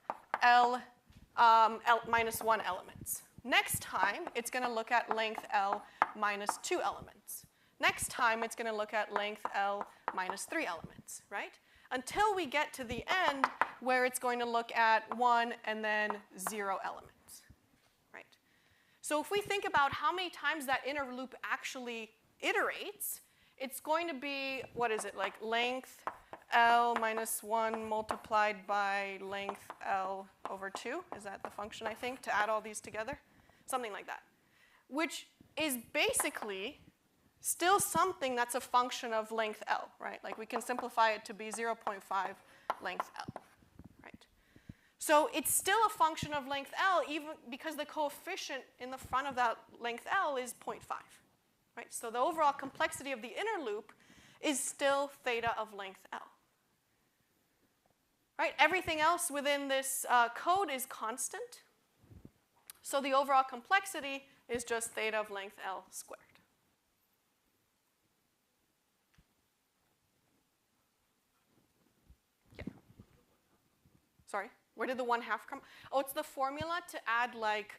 L minus 1 elements. Next time, it's going to look at length L minus 2 elements. Next time, it's going to look at length L minus 3 elements, right? Until we get to the end where it's going to look at 1 and then 0 elements, right? So if we think about how many times that inner loop actually iterates, it's going to be, what is it, like length L minus 1 multiplied by length L over 2. Is that the function, I think, to add all these together? Something like that. Which is basically still something that's a function of length L, right? Like we can simplify it to be 0.5 length L, right? So it's still a function of length L even because the coefficient in the front of that length L is 0.5, right? So the overall complexity of the inner loop is still theta of length L. Right? Everything else within this code is constant. So the overall complexity is just theta of length L squared. Yeah. Sorry, where did the 1/2 come? Oh, it's the formula to add like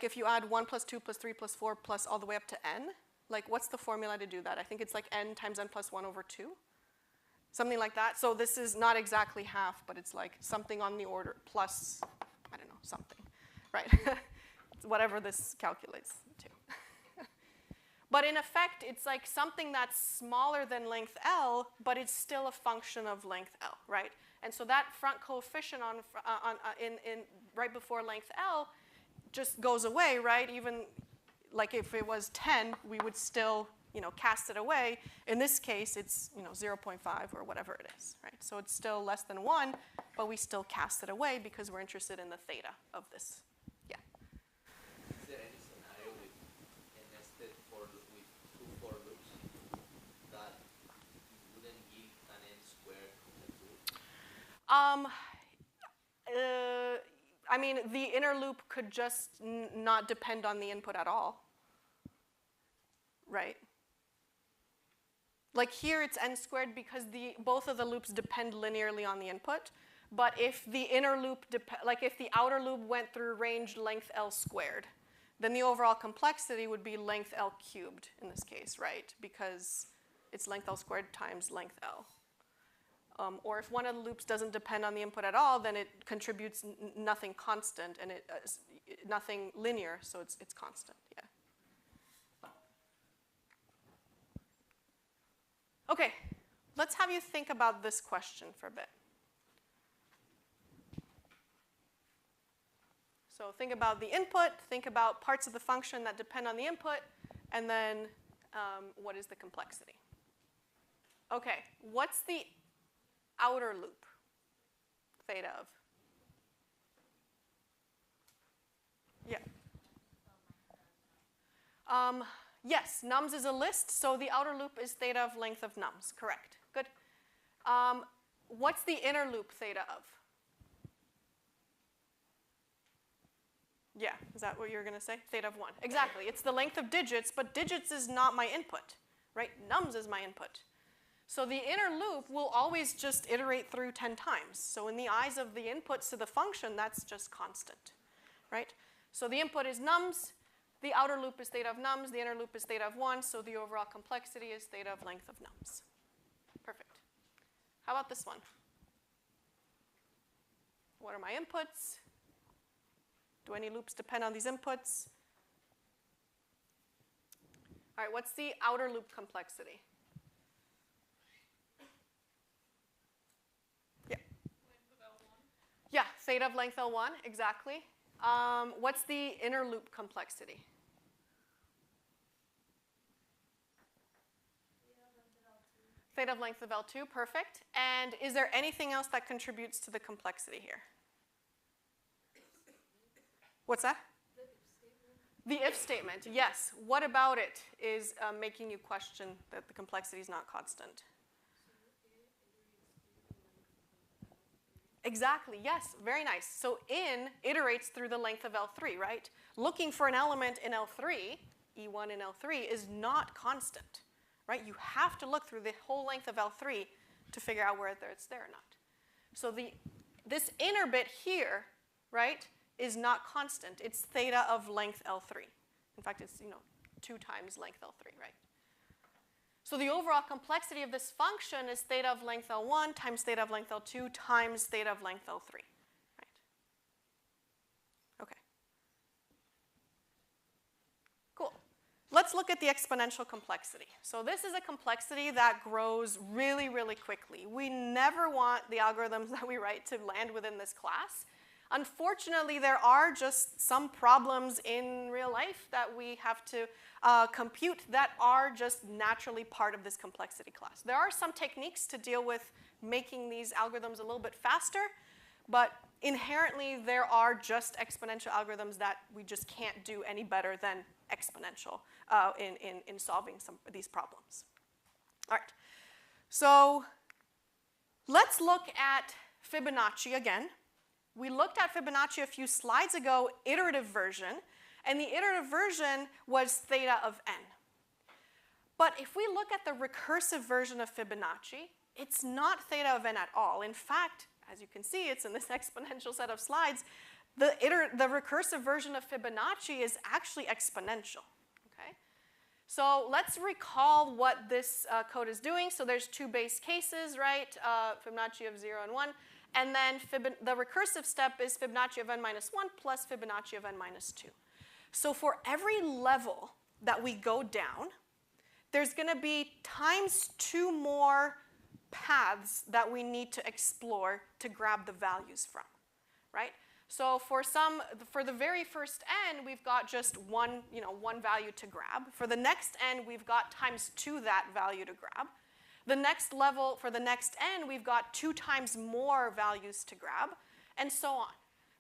if you add 1 plus 2 plus 3 plus 4 plus all the way up to n. Like what's the formula to do that? I think it's like n times n plus 1 over 2. Something like that. So this is not exactly half, but it's like something on the order plus, I don't know, something, right? Whatever this calculates to. But in effect, it's like something that's smaller than length L, but it's still a function of length L, right? And so that front coefficient right before length L just goes away, right? Even like if it was 10, we would still cast it away. In this case, it's 0.5 or whatever it is, right? So it's still less than 1, but we still cast it away because we're interested in the theta of this. Yeah. Is there any scenario with a nested for loop with 2 for loops that wouldn't give an n squared loop? I mean, the inner loop could just not depend on the input at all, right? Like here it's n squared because both of the loops depend linearly on the input. But if the inner loop, like if the outer loop went through range length L squared, then the overall complexity would be length L cubed in this case, right? Because it's length L squared times length L. Or if one of the loops doesn't depend on the input at all, then it contributes nothing constant and nothing linear, so it's constant, yeah. Okay, let's have you think about this question for a bit. So think about the input, think about parts of the function that depend on the input, and then what is the complexity? Okay, what's the outer loop theta of? Yeah. Yes, nums is a list, so the outer loop is theta of length of nums. Correct. Good. What's the inner loop theta of? Yeah, is that what you were going to say? Theta of 1. Exactly. It's the length of digits, but digits is not my input, right? Nums is my input. So the inner loop will always just iterate through 10 times. So in the eyes of the inputs to the function, that's just constant, right? So the input is nums. The outer loop is theta of nums. The inner loop is theta of 1. So the overall complexity is theta of length of nums. Perfect. How about this one? What are my inputs? Do any loops depend on these inputs? All right, what's the outer loop complexity? Yeah. Length of L1. Yeah, theta of length L1, exactly. What's the inner loop complexity? Theta of length of L2, perfect. And is there anything else that contributes to the complexity here? What's that? The if statement, yes. What about it is making you question that the complexity is not constant? Exactly, yes, very nice. So in iterates through the length of L3, right? Looking for an element in L3, E1 in L3, is not constant, right? You have to look through the whole length of L3 to figure out whether it's there or not. So this inner bit here, right, is not constant. It's theta of length L3. In fact, it's 2 times length L3, right? So the overall complexity of this function is theta of length L1 times theta of length L2 times theta of length L3, right? Okay. Cool. Let's look at the exponential complexity. So this is a complexity that grows really, really quickly. We never want the algorithms that we write to land within this class. Unfortunately, there are just some problems in real life that we have to compute that are just naturally part of this complexity class. There are some techniques to deal with making these algorithms a little bit faster, but inherently there are just exponential algorithms that we just can't do any better than exponential in solving some of these problems. All right, so let's look at Fibonacci again. We looked at Fibonacci a few slides ago, iterative version, and the iterative version was theta of n. But if we look at the recursive version of Fibonacci, it's not theta of n at all. In fact, as you can see, it's in this exponential set of slides, the recursive version of Fibonacci is actually exponential. Okay? So let's recall what this code is doing. So there's 2 base cases, right? Fibonacci of 0 and 1. And then the recursive step is Fibonacci of n minus 1 plus Fibonacci of n minus 2. So for every level that we go down, there's going to be times 2 more paths that we need to explore to grab the values from, right? So for the very first n, we've got just one value to grab. For the next n, we've got times 2 that value to grab. The next level, for the next n, we've got 2 times more values to grab, and so on,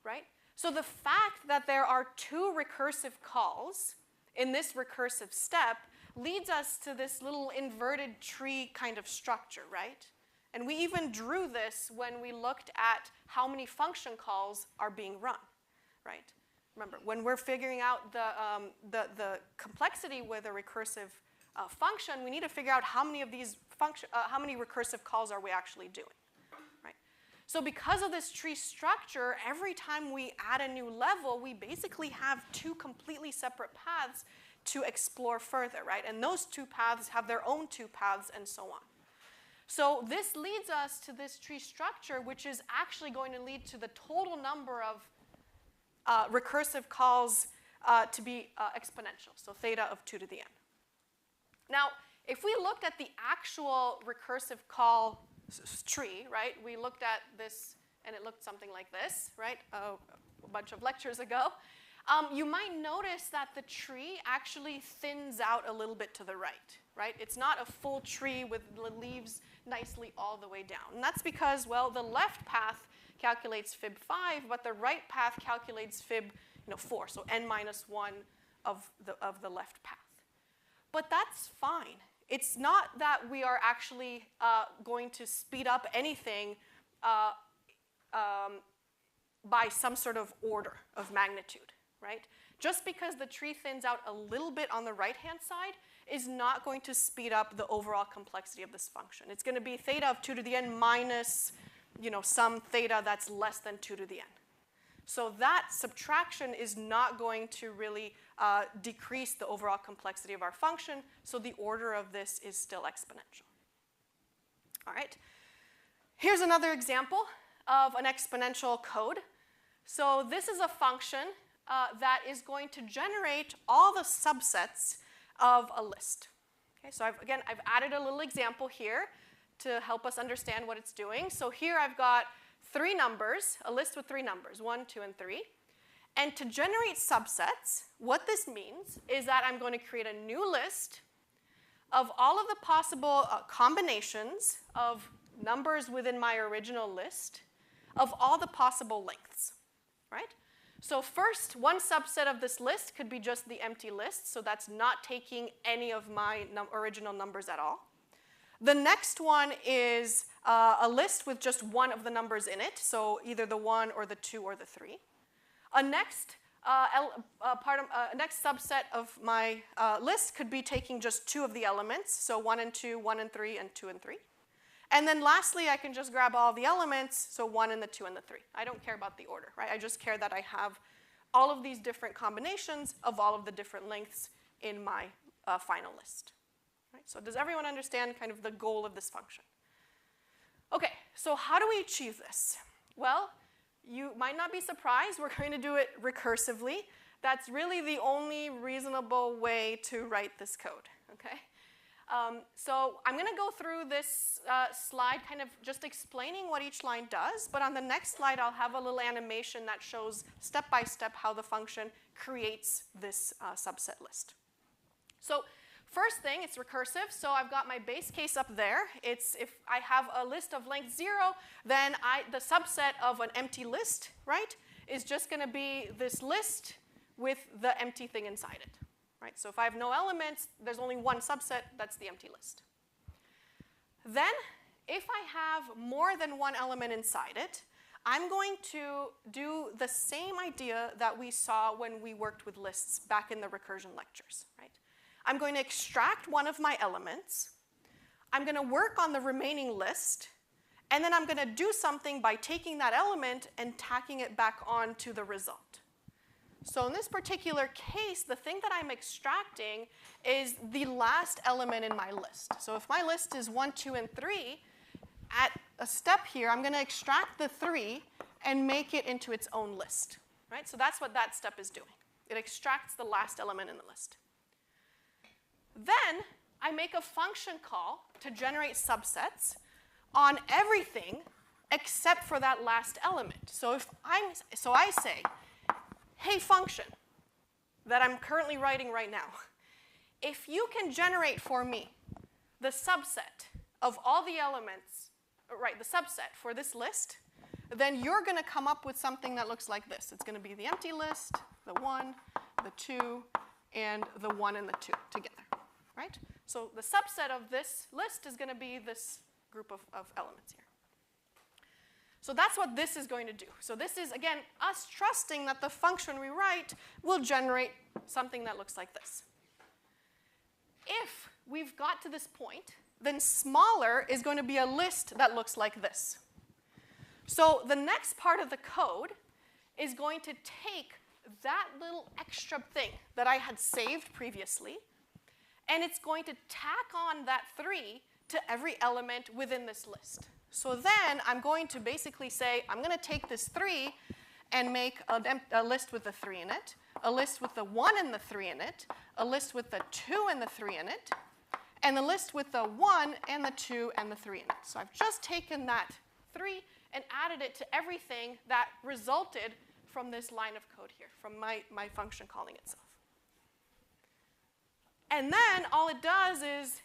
right? So the fact that there are 2 recursive calls in this recursive step leads us to this little inverted tree kind of structure, right? And we even drew this when we looked at how many function calls are being run, right? Remember, when we're figuring out the complexity with a recursive function, we need to figure out how many of these how many recursive calls are we actually doing, right? So because of this tree structure, every time we add a new level, we basically have two completely separate paths to explore further, right? And those two paths have their own two paths and so on. So this leads us to this tree structure, which is actually going to lead to the total number of recursive calls to be exponential, so theta of 2 to the n. Now, if we looked at the actual recursive call tree, right, we looked at this and it looked something like this, right, a bunch of lectures ago, you might notice that the tree actually thins out a little bit to the right, right? It's not a full tree with the leaves nicely all the way down. And that's because, well, the left path calculates fib 5, but the right path calculates fib 4, so n minus 1 of the left path. But that's fine. It's not that we are actually going to speed up anything by some sort of order of magnitude, right? Just because the tree thins out a little bit on the right-hand side is not going to speed up the overall complexity of this function. It's going to be theta of 2 to the n minus, some theta that's less than 2 to the n. So that subtraction is not going to really decrease the overall complexity of our function, so the order of this is still exponential. All right. Here's another example of an exponential code. So this is a function that is going to generate all the subsets of a list. Okay, so I've added a little example here to help us understand what it's doing. So here I've got 3 numbers, a list with 3 numbers, 1, 2, and 3. And to generate subsets, what this means is that I'm going to create a new list of all of the possible combinations of numbers within my original list of all the possible lengths, right? So first, one subset of this list could be just the empty list, so that's not taking any of my original numbers at all. The next one is a list with just one of the numbers in it, so either the 1 or the 2 or the 3. A next subset of my list could be taking just 2 of the elements, so 1 and 2, 1 and 3, and 2 and 3. And then lastly, I can just grab all the elements, so 1 and the 2 and the 3. I don't care about the order, right? I just care that I have all of these different combinations of all of the different lengths in my final list. Right? So does everyone understand kind of the goal of this function? Okay, so how do we achieve this? Well, you might not be surprised. We're going to do it recursively. That's really the only reasonable way to write this code, okay? So I'm going to go through this slide kind of just explaining what each line does, but on the next slide I'll have a little animation that shows step by step how the function creates this subset list. So first thing, it's recursive, so I've got my base case up there. It's if I have a list of length 0, then the subset of an empty list, right, is just going to be this list with the empty thing inside it. Right? So if I have no elements, there's only one subset, that's the empty list. Then, if I have more than one element inside it, I'm going to do the same idea that we saw when we worked with lists back in the recursion lectures. Right? I'm going to extract one of my elements, I'm going to work on the remaining list, and then I'm going to do something by taking that element and tacking it back onto the result. So in this particular case, the thing that I'm extracting is the last element in my list. So if my list is 1, 2, and 3, at a step here, I'm going to extract the 3 and make it into its own list. Right? So that's what that step is doing. It extracts the last element in the list. Then I make a function call to generate subsets on everything except for that last element. So I say, hey function that I'm currently writing right now, if you can generate for me the subset of all the elements, right, the subset for this list, then you're going to come up with something that looks like this. It's going to be the empty list, the 1, the 2, and the 1 and the 2 together, right? So the subset of this list is going to be this group of elements here. So that's what this is going to do. So this is, again, us trusting that the function we write will generate something that looks like this. If we've got to this point, then smaller is going to be a list that looks like this. So the next part of the code is going to take that little extra thing that I had saved previously, and it's going to tack on that 3 to every element within this list. So then I'm going to basically say, I'm going to take this 3 and make a list with the 3 in it, a list with the 1 and the 3 in it, a list with the 2 and the 3 in it, and a list with the 1 and the 2 and the 3 in it. So I've just taken that 3 and added it to everything that resulted from this line of code here, from my function calling itself. And then all it does is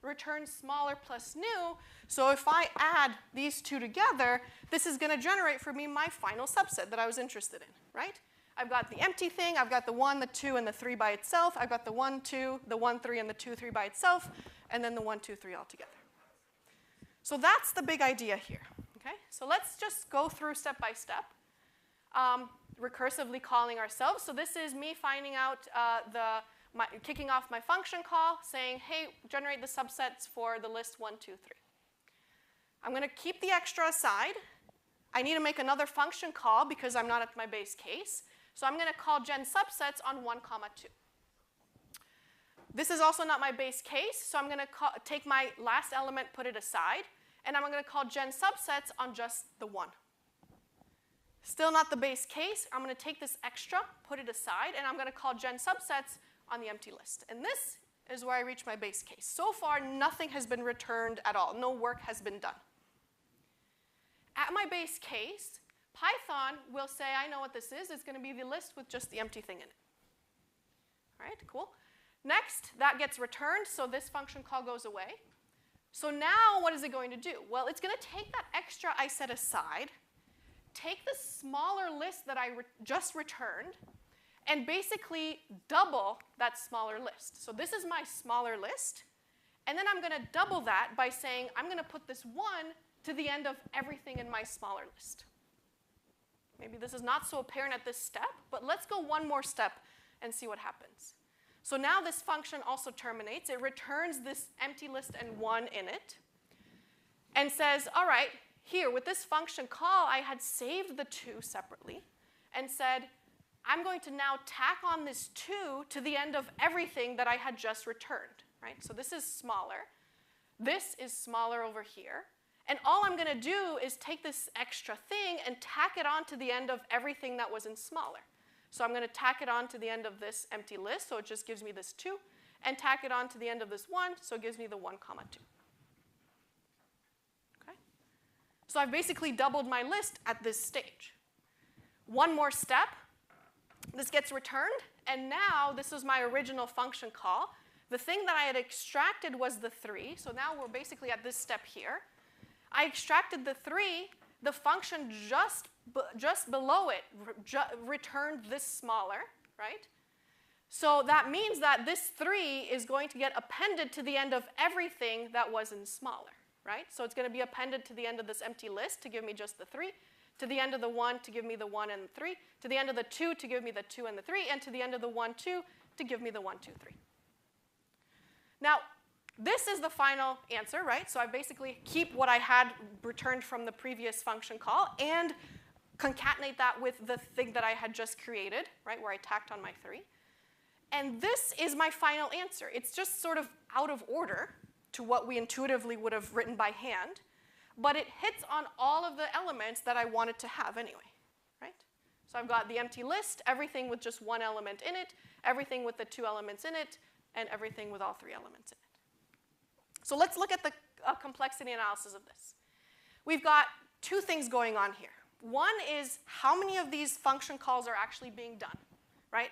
return smaller plus new. So if I add these two together, this is going to generate for me my final subset that I was interested in, right? I've got the empty thing, I've got the 1, the 2, and the 3 by itself. I've got the 1, 2, the 1, 3, and the 2, 3 by itself, and then the 1, 2, 3 all together. So that's the big idea here, okay? So let's just go through step by step, recursively calling ourselves. So this is me finding out kicking off my function call, saying, hey, generate the subsets for the list 1, 2, 3. I'm going to keep the extra aside. I need to make another function call because I'm not at my base case. So I'm going to call gen subsets on 1, 2. This is also not my base case, so I'm going to take my last element, put it aside, and I'm going to call gen subsets on just the 1. Still not the base case. I'm going to take this extra, put it aside, and I'm going to call gen subsets on the empty list. And this is where I reach my base case. So far, nothing has been returned at all. No work has been done. At my base case, Python will say, I know what this is. It's going to be the list with just the empty thing in it. All right, cool. Next, that gets returned, so this function call goes away. So now what is it going to do? Well, it's going to take that extra I set aside, take the smaller list that I just returned, and basically double that smaller list. So this is my smaller list, and then I'm going to double that by saying I'm going to put this 1 to the end of everything in my smaller list. Maybe this is not so apparent at this step, but let's go one more step and see what happens. So now this function also terminates. It returns this empty list and 1 in it, and says, all right, here, with this function call, I had saved the 2 separately, and said, I'm going to now tack on this 2 to the end of everything that I had just returned, right? So this is smaller. This is smaller over here. And all I'm going to do is take this extra thing and tack it on to the end of everything that was in smaller. So I'm going to tack it on to the end of this empty list, so it just gives me this 2, and tack it on to the end of this 1, so it gives me the 1, 2. Okay? So I've basically doubled my list at this stage. One more step. This gets returned, and now this is my original function call. The thing that I had extracted was the 3, so now we're basically at this step here. I extracted the 3. The function just below it returned this smaller, right? So that means that this 3 is going to get appended to the end of everything that was in smaller, right? So it's going to be appended to the end of this empty list to give me just the 3, to the end of the 1 to give me the 1 and the 3, to the end of the 2 to give me the 2 and the 3, and to the end of the 1, 2 to give me the 1, 2, 3. Now, this is the final answer, right? So I basically keep what I had returned from the previous function call and concatenate that with the thing that I had just created, right, where I tacked on my 3. And this is my final answer. It's just sort of out of order to what we intuitively would have written by hand, but it hits on all of the elements that I wanted to have anyway, right? So I've got the empty list, everything with just 1 element in it, everything with the 2 elements in it, and everything with all 3 elements in it. So let's look at the complexity analysis of this. We've got 2 things going on here. One is how many of these function calls are actually being done, right?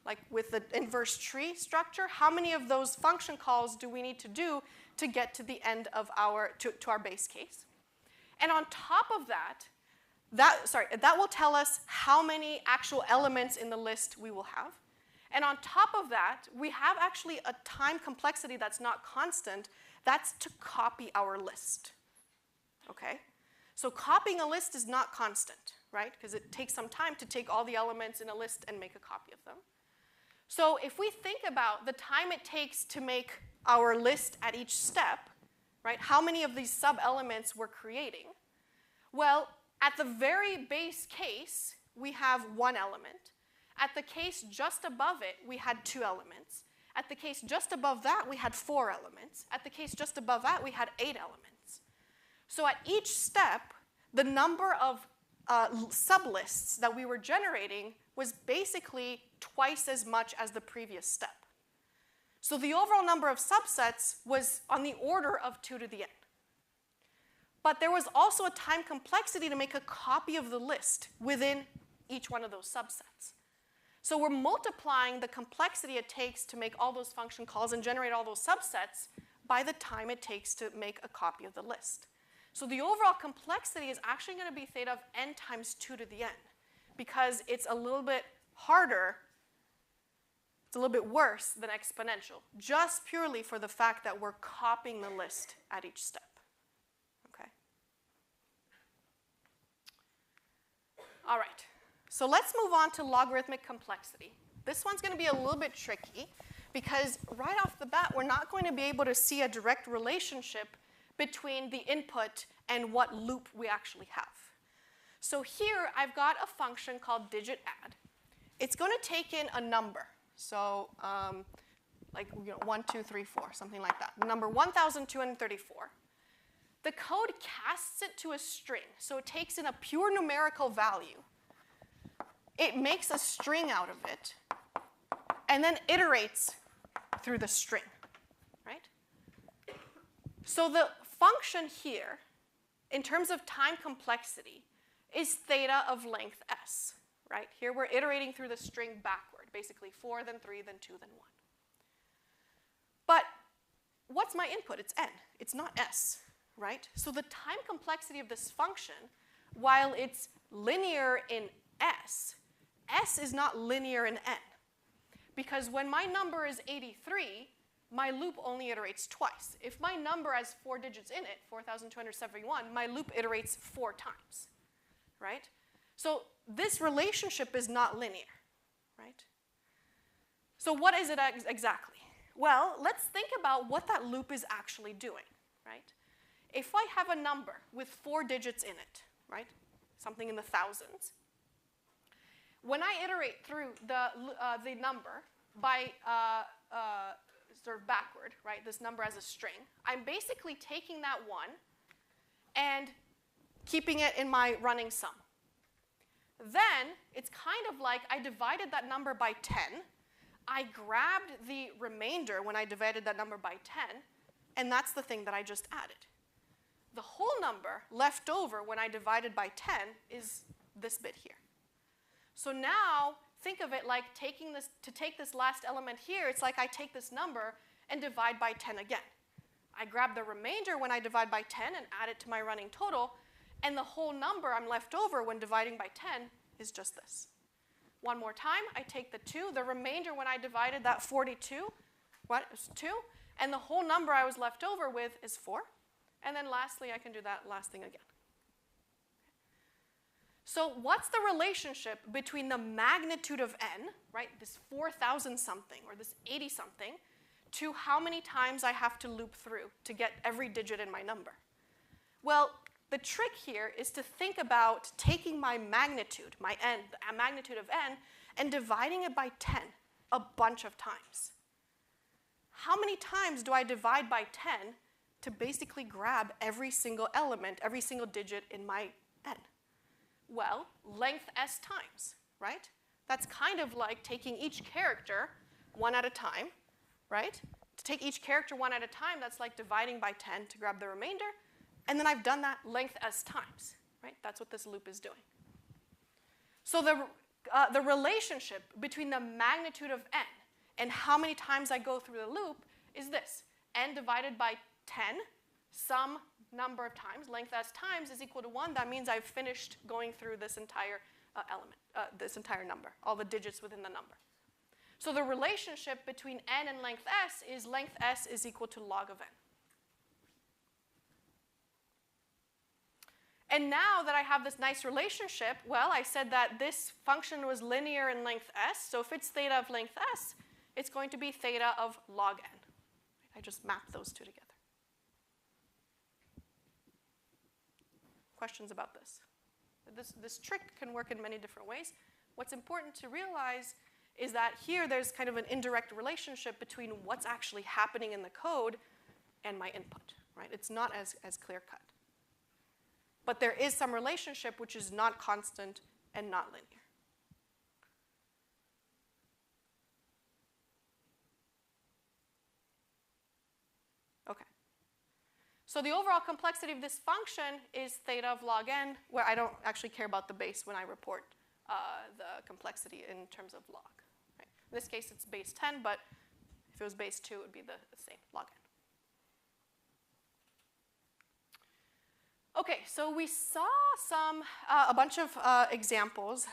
Like with the inverse tree structure, how many of those function calls do we need to do to get to the end of to our base case? And on top of that will tell us how many actual elements in the list we will have. And on top of that, we have actually a time complexity that's not constant. That's to copy our list, okay? So copying a list is not constant, right? Because it takes some time to take all the elements in a list and make a copy of them. So if we think about the time it takes to make our list at each step, right, how many of these sub-elements we're creating, well, at the very base case, we have 1 element. At the case just above it, we had 2 elements. At the case just above that, we had 4 elements. At the case just above that, we had 8 elements. So at each step, the number of sublists that we were generating was basically twice as much as the previous step. So the overall number of subsets was on the order of 2 to the n. But there was also a time complexity to make a copy of the list within each one of those subsets. So we're multiplying the complexity it takes to make all those function calls and generate all those subsets by the time it takes to make a copy of the list. So the overall complexity is actually going to be theta of n times 2 to the n, because it's a little bit harder, it's a little bit worse than exponential, just purely for the fact that we're copying the list at each step. Okay? All right. So let's move on to logarithmic complexity. This one's going to be a little bit tricky, because right off the bat, we're not going to be able to see a direct relationship between the input and what loop we actually have. So here, I've got a function called digit add. It's going to take in a number. So like 1, 2, 3, 4, something like that. The number 1,234. The code casts it to a string. So it takes in a pure numerical value. It makes a string out of it, and then iterates through the string, right? So the function here, in terms of time complexity, is theta of length s, right? Here we're iterating through the string backward, basically 4, then 3, then 2, then 1. But what's my input? It's n. It's not s, right? So the time complexity of this function, while it's linear in s is not linear in n. Because when my number is 83, my loop only iterates twice. If my number has 4 digits in it, 4,271, my loop iterates 4 times, right? So this relationship is not linear, right? So what is it exactly? Well, let's think about what that loop is actually doing, right? If I have a number with 4 digits in it, right, something in the thousands, when I iterate through the number by sort of backward, right, this number as a string, I'm basically taking that 1 and keeping it in my running sum. Then it's kind of like I divided that number by 10. I grabbed the remainder when I divided that number by 10, and that's the thing that I just added. The whole number left over when I divided by 10 is this bit here. So now, think of it like to take this last element here, it's like I take this number and divide by 10 again. I grab the remainder when I divide by 10 and add it to my running total, and the whole number I'm left over when dividing by 10 is just this. One more time, I take the 2, the remainder when I divided that 42, what is 2, and the whole number I was left over with is 4. And then lastly, I can do that last thing again. So what's the relationship between the magnitude of n, right, this 4,000 something or this 80 something, to how many times I have to loop through to get every digit in my number? Well, the trick here is to think about taking my magnitude, my n, the magnitude of n, and dividing it by 10 a bunch of times. How many times do I divide by 10 to basically grab every single element, every single digit in my n? Well, length s times, right? That's kind of like taking each character one at a time, right? To take each character one at a time, that's like dividing by 10 to grab the remainder. And then I've done that length s times, right? That's what this loop is doing. So the relationship between the magnitude of n and how many times I go through the loop is this. N divided by 10, some number of times, length s times, is equal to 1. That means I've finished going through this entire this entire number, all the digits within the number. So the relationship between n and length s is equal to log of n. And now that I have this nice relationship, well, I said that this function was linear in length s, so if it's theta of length s, it's going to be theta of log n. I just map those two together. Questions about this? This trick can work in many different ways. What's important to realize is that here there's kind of an indirect relationship between what's actually happening in the code and my input, right? It's not as clear-cut. But there is some relationship which is not constant and not linear. Okay. So the overall complexity of this function is theta of log n, where I don't actually care about the base when I report the complexity in terms of log. Right? In this case, it's base 10, but if it was base 2, it would be the same, log n. Okay, so we saw a bunch of examples,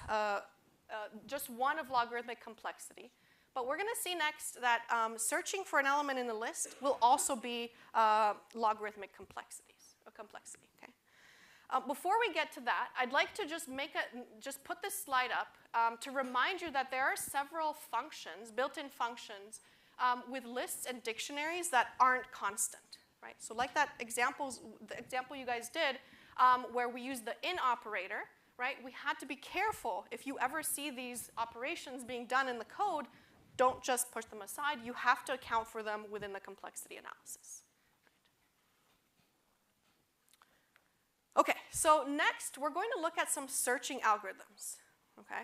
just one of logarithmic complexity. But we're going to see next that searching for an element in the list will also be logarithmic complexity. Okay. Before we get to that, I'd like to just put this slide up to remind you that there are several functions, built-in functions, with lists and dictionaries that aren't constant. Right? So like the example you guys did, where we use the in operator, right? We had to be careful. If you ever see these operations being done in the code, don't just push them aside. You have to account for them within the complexity analysis. Right? Okay, so next we're going to look at some searching algorithms. Okay?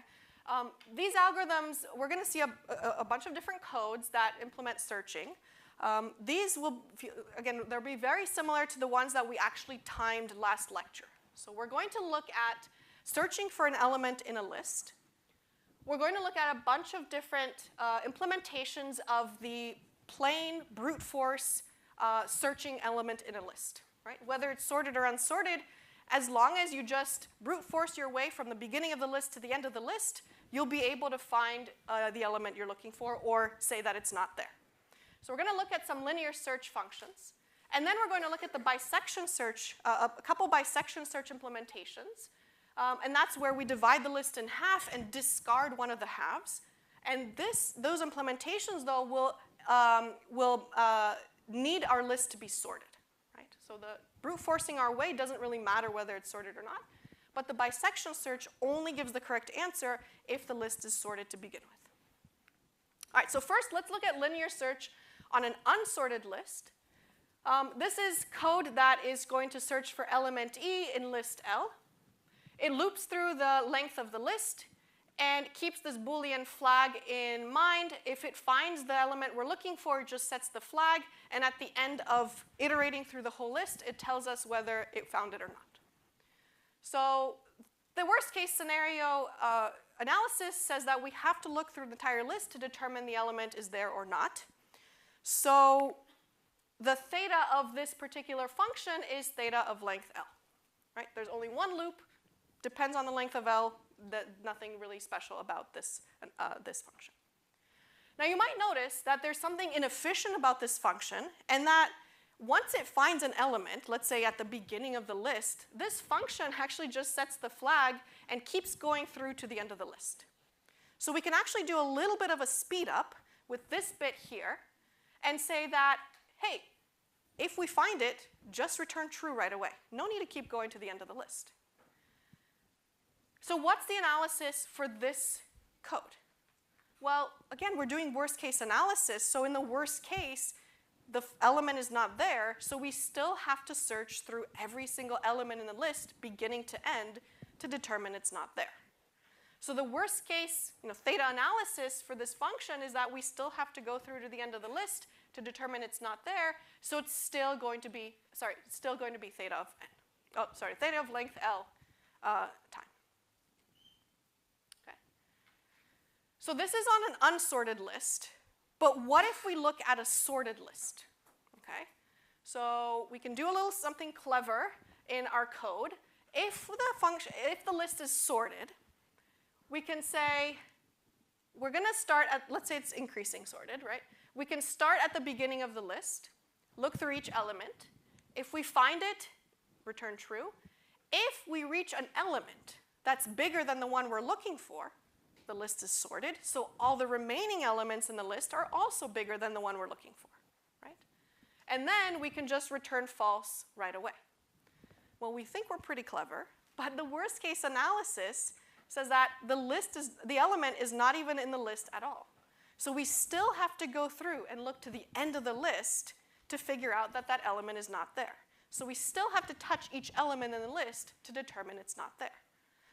These algorithms, we're going to see a bunch of different codes that implement searching. These will, again, they'll be very similar to the ones that we actually timed last lecture. So we're going to look at searching for an element in a list. We're going to look at a bunch of different implementations of the plain brute force searching element in a list, right? Whether it's sorted or unsorted, as long as you just brute force your way from the beginning of the list to the end of the list, you'll be able to find the element you're looking for or say that it's not there. So we're going to look at some linear search functions. And then we're going to look at the bisection search, a couple bisection search implementations. And that's where we divide the list in half and discard one of the halves. And those implementations, though, will need our list to be sorted. Right? So the brute forcing our way doesn't really matter whether it's sorted or not. But the bisection search only gives the correct answer if the list is sorted to begin with. All right, so first let's look at linear search on an unsorted list. This is code that is going to search for element E in list L. It loops through the length of the list and keeps this Boolean flag in mind. If it finds the element we're looking for, it just sets the flag. And at the end of iterating through the whole list, it tells us whether it found it or not. So the worst case scenario analysis says that we have to look through the entire list to determine the element is there or not. So the theta of this particular function is theta of length L. Right? There's only one loop, depends on the length of L, nothing really special about this function. Now you might notice that there's something inefficient about this function, and that once it finds an element, let's say at the beginning of the list, this function actually just sets the flag and keeps going through to the end of the list. So we can actually do a little bit of a speed up with this bit here and say that, hey, if we find it, just return true right away. No need to keep going to the end of the list. So what's the analysis for this code? Well, again, we're doing worst case analysis. So in the worst case, the element is not there, so we still have to search through every single element in the list, beginning to end, to determine it's not there. So the worst case, theta analysis for this function is that we still have to go through to the end of the list to determine it's not there, so it's still going to be, theta of n. Theta of length L time. Okay. So this is on an unsorted list. But what if we look at a sorted list? Okay? So we can do a little something clever in our code. If the list is sorted, we can say we're going to start at, let's say it's increasing sorted, right? We can start at the beginning of the list, look through each element. If we find it, return true. If we reach an element that's bigger than the one we're looking for, the list is sorted, so all the remaining elements in the list are also bigger than the one we're looking for, right? And then we can just return false right away. Well, we think we're pretty clever, but the worst case analysis says that the element is not even in the list at all. So we still have to go through and look to the end of the list to figure out that that element is not there. So we still have to touch each element in the list to determine it's not there.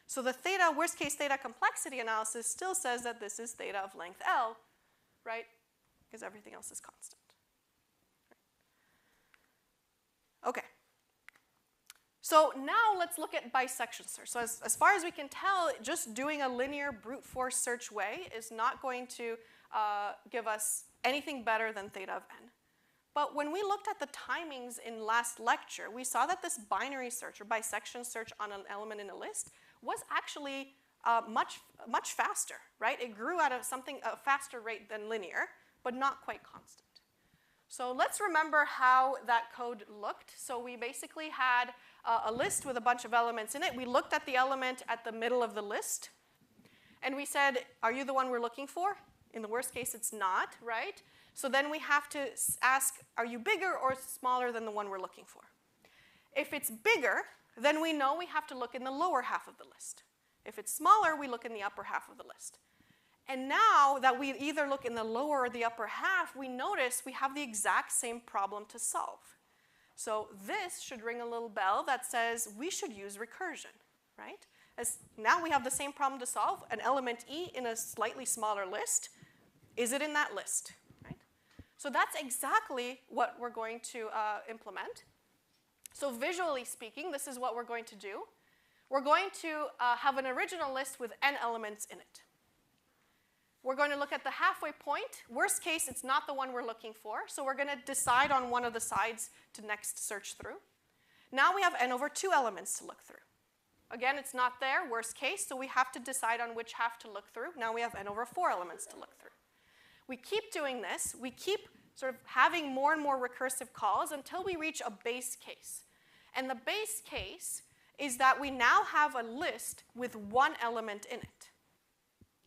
So the worst case theta complexity analysis still says that this is theta of length L, right? Because everything else is constant. Okay. So now let's look at bisection search. So as far as we can tell, just doing a linear brute force search way is not going to give us anything better than theta of n. But when we looked at the timings in last lecture, we saw that this binary search or bisection search on an element in a list was actually much faster, right? It grew at a faster rate than linear, but not quite constant. So let's remember how that code looked. So we basically had a list with a bunch of elements in it. We looked at the element at the middle of the list, and we said, are you the one we're looking for? In the worst case, it's not, right? So then we have to ask, are you bigger or smaller than the one we're looking for? If it's bigger, then we know we have to look in the lower half of the list. If it's smaller, we look in the upper half of the list. And now that we either look in the lower or the upper half, we notice we have the exact same problem to solve. So this should ring a little bell that says we should use recursion, right? As now we have the same problem to solve, an element E in a slightly smaller list. Is it in that list, right? So that's exactly what we're going to implement. So visually speaking, this is what we're going to do. We're going to have an original list with n elements in it. We're going to look at the halfway point. Worst case, it's not the one we're looking for, so we're going to decide on one of the sides to next search through. Now we have n over 2 elements to look through. Again, it's not there, worst case, so we have to decide on which half to look through. Now we have n over 4 elements to look through. We keep doing this. We keep sort of having more and more recursive calls until we reach a base case. And the base case is that we now have a list with one element in it.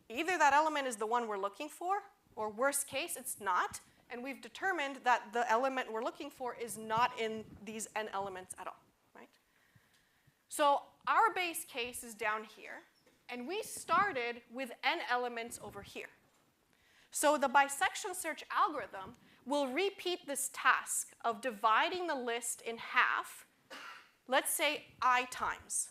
Either that element is the one we're looking for, or worst case, it's not, and we've determined that the element we're looking for is not in these n elements at all, right? So our base case is down here, and we started with n elements over here. So the bisection search algorithm will repeat this task of dividing the list in half, let's say I times.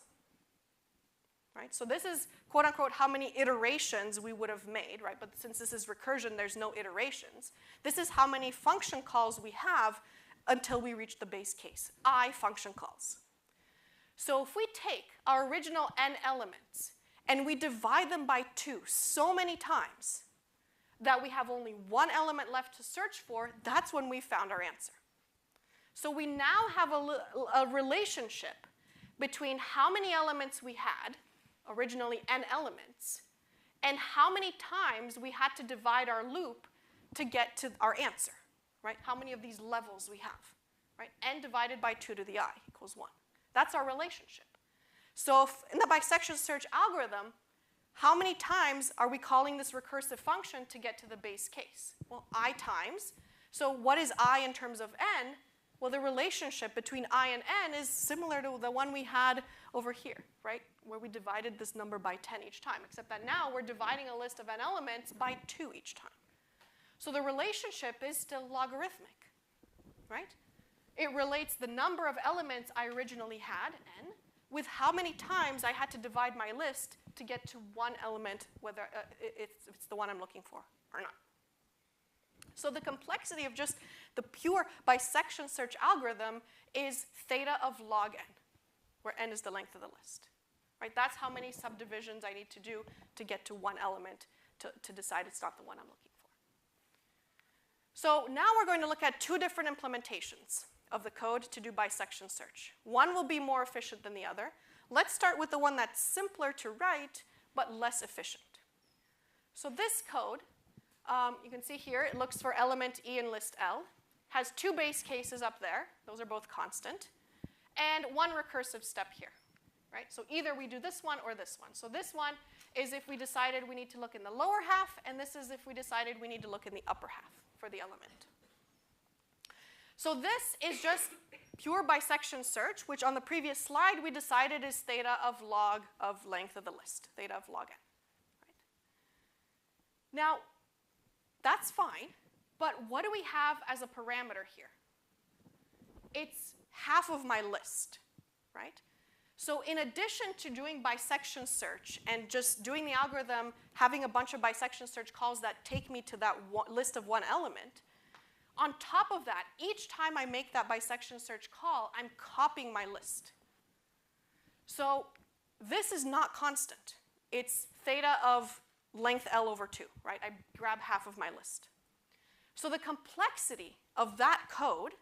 Right? So this is, quote unquote, how many iterations we would have made, right? But since this is recursion, there's no iterations. This is how many function calls we have until we reach the base case, I function calls. So if we take our original n elements and we divide them by 2 so many times that we have only one element left to search for, that's when we found our answer. So we now have a relationship between how many elements we had, originally n elements, and how many times we had to divide our loop to get to our answer, right? How many of these levels we have, right? N divided by 2 to the I equals 1. That's our relationship. So if in the bisection search algorithm, how many times are we calling this recursive function to get to the base case? Well, I times. So what is I in terms of n? Well, the relationship between I and n is similar to the one we had over here, right? Where we divided this number by 10 each time, except that now we're dividing a list of n elements by 2 each time. So the relationship is still logarithmic, right? It relates the number of elements I originally had, n, with how many times I had to divide my list to get to one element, whether it's the one I'm looking for or not. So the complexity of just the pure bisection search algorithm is theta of log n, where n is the length of the list. Right? That's how many subdivisions I need to do to get to one element to decide it's not the one I'm looking for. So now we're going to look at 2 different implementations of the code to do bisection search. One will be more efficient than the other. Let's start with the one that's simpler to write, but less efficient. So this code, you can see here, it looks for element E in list L, has 2 base cases up there. Those are both constant, and 1 recursive step here, right? So either we do this one or this one. So this one is if we decided we need to look in the lower half, and this is if we decided we need to look in the upper half for the element. So this is just pure bisection search, which on the previous slide we decided is theta of log of length of the list, theta of log n. Right? Now, that's fine, but what do we have as a parameter here? It's half of my list, right? So in addition to doing bisection search and just doing the algorithm, having a bunch of bisection search calls that take me to that list of one element, on top of that, each time I make that bisection search call, I'm copying my list. So this is not constant. It's theta of length L over 2, right? I grab half of my list. So the complexity of that code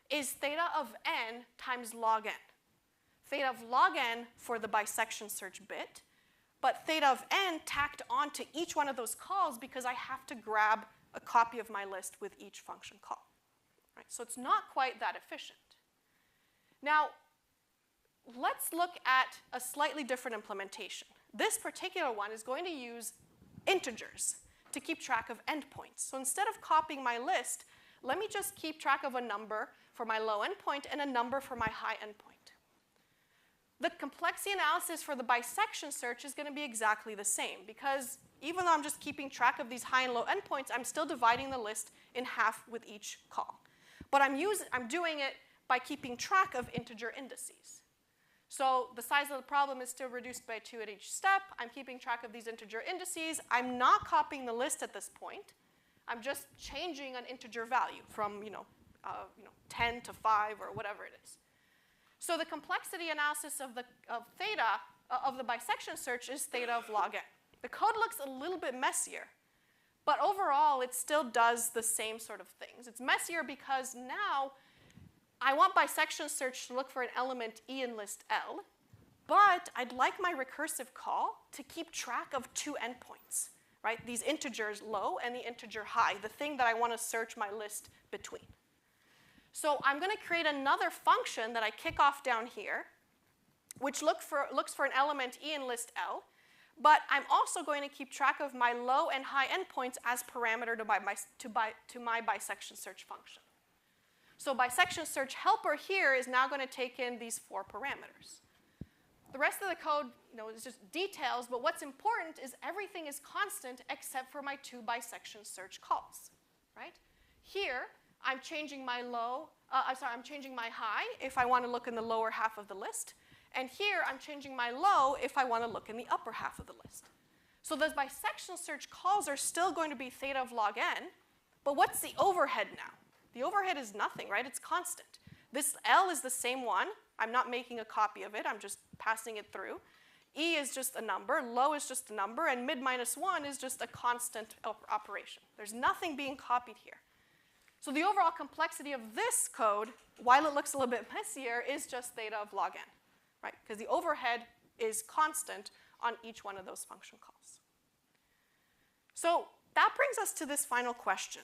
is theta of n times log n. Theta of log n for the bisection search bit, but theta of n tacked onto each one of those calls because I have to grab a copy of my list with each function call. Right? So it's not quite that efficient. Now, let's look at a slightly different implementation. This particular one is going to use integers to keep track of endpoints. So instead of copying my list, let me just keep track of a number for my low endpoint and a number for my high endpoint. The complexity analysis for the bisection search is going to be exactly the same because even though I'm just keeping track of these high and low endpoints, I'm still dividing the list in half with each call. But I'm doing it by keeping track of integer indices. So the size of the problem is still reduced by 2 at each step. I'm keeping track of these integer indices. I'm not copying the list at this point. I'm just changing an integer value from 10 to 5 or whatever it is. So the complexity analysis of theta of the bisection search is theta of log n. The code looks a little bit messier, but overall it still does the same sort of things. It's messier because now I want bisection search to look for an element E in list L, but I'd like my recursive call to keep track of 2 endpoints, right? These integers low and the integer high, the thing that I want to search my list between. So I'm going to create another function that I kick off down here, which looks for an element E in list L, but I'm also going to keep track of my low and high endpoints as parameter to my bisection search function. So bisection search helper here is now going to take in these 4 parameters. The rest of the code is just details, but what's important is everything is constant except for my 2 bisection search calls, right? Here, I'm changing my I'm changing my high if I want to look in the lower half of the list. And here, I'm changing my low if I want to look in the upper half of the list. So those bisection search calls are still going to be theta of log n, but what's the overhead now? The overhead is nothing, right? It's constant. This L is the same one. I'm not making a copy of it. I'm just passing it through. E is just a number. Low is just a number. And mid minus 1 is just a constant operation. There's nothing being copied here. So the overall complexity of this code, while it looks a little bit messier, is just theta of log n, right? Because the overhead is constant on each one of those function calls. So that brings us to this final question,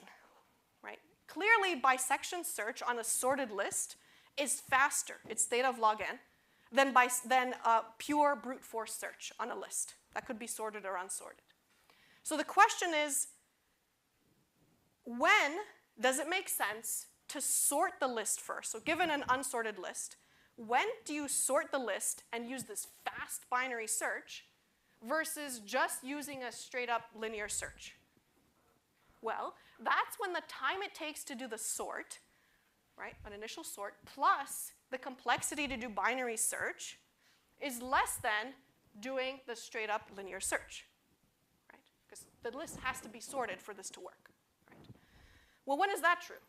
right? Clearly, bisection search on a sorted list is faster, it's theta of log n, than pure brute force search on a list that could be sorted or unsorted. So the question is, when does it make sense to sort the list first? So given an unsorted list, when do you sort the list and use this fast binary search versus just using a straight up linear search? Well, that's when the time it takes to do the sort, right, an initial sort, plus the complexity to do binary search is less than doing the straight up linear search, right? Because the list has to be sorted for this to work, right? Well, when is that true?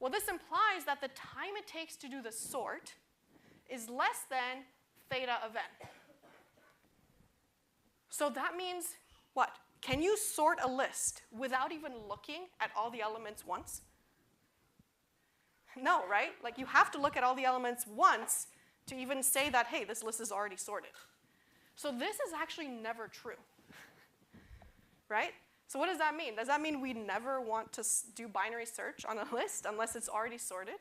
Well, this implies that the time it takes to do the sort is less than theta of n. So that means what? Can you sort a list without even looking at all the elements once? No, right? Like you have to look at all the elements once to even say that, hey, this list is already sorted. So this is actually never true, right? So what does that mean? Does that mean we never want to do binary search on a list unless it's already sorted?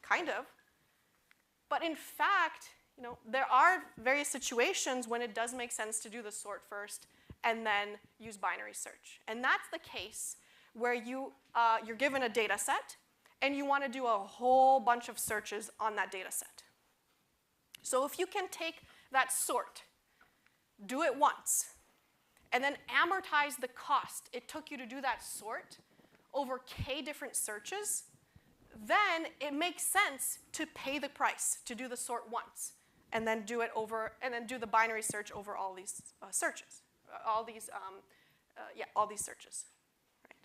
Kind of. But in fact, there are various situations when it does make sense to do the sort first and then use binary search. And that's the case where you're given a data set and you want to do a whole bunch of searches on that data set. So if you can take that sort, do it once, and then amortize the cost it took you to do that sort over k different searches, then it makes sense to pay the price to do the sort once, and then do it over, and then do the binary search over all these searches, all these searches, right?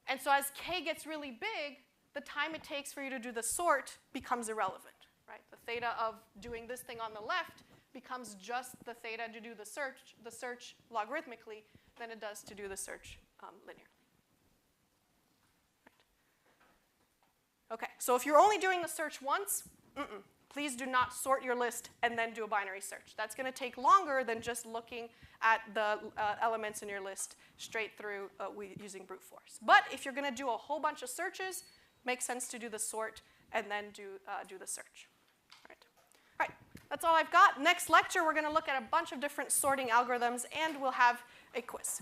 And so as k gets really big, the time it takes for you to do the sort becomes irrelevant, right? The theta of doing this thing on the left becomes just the theta to do the search logarithmically than it does to do the search linearly. Right. Okay, so if you're only doing the search once, please do not sort your list and then do a binary search. That's going to take longer than just looking at the elements in your list straight through using brute force. But if you're going to do a whole bunch of searches, makes sense to do the sort and then do the search. All right, that's all I've got. Next lecture, we're going to look at a bunch of different sorting algorithms, and we'll have a quiz.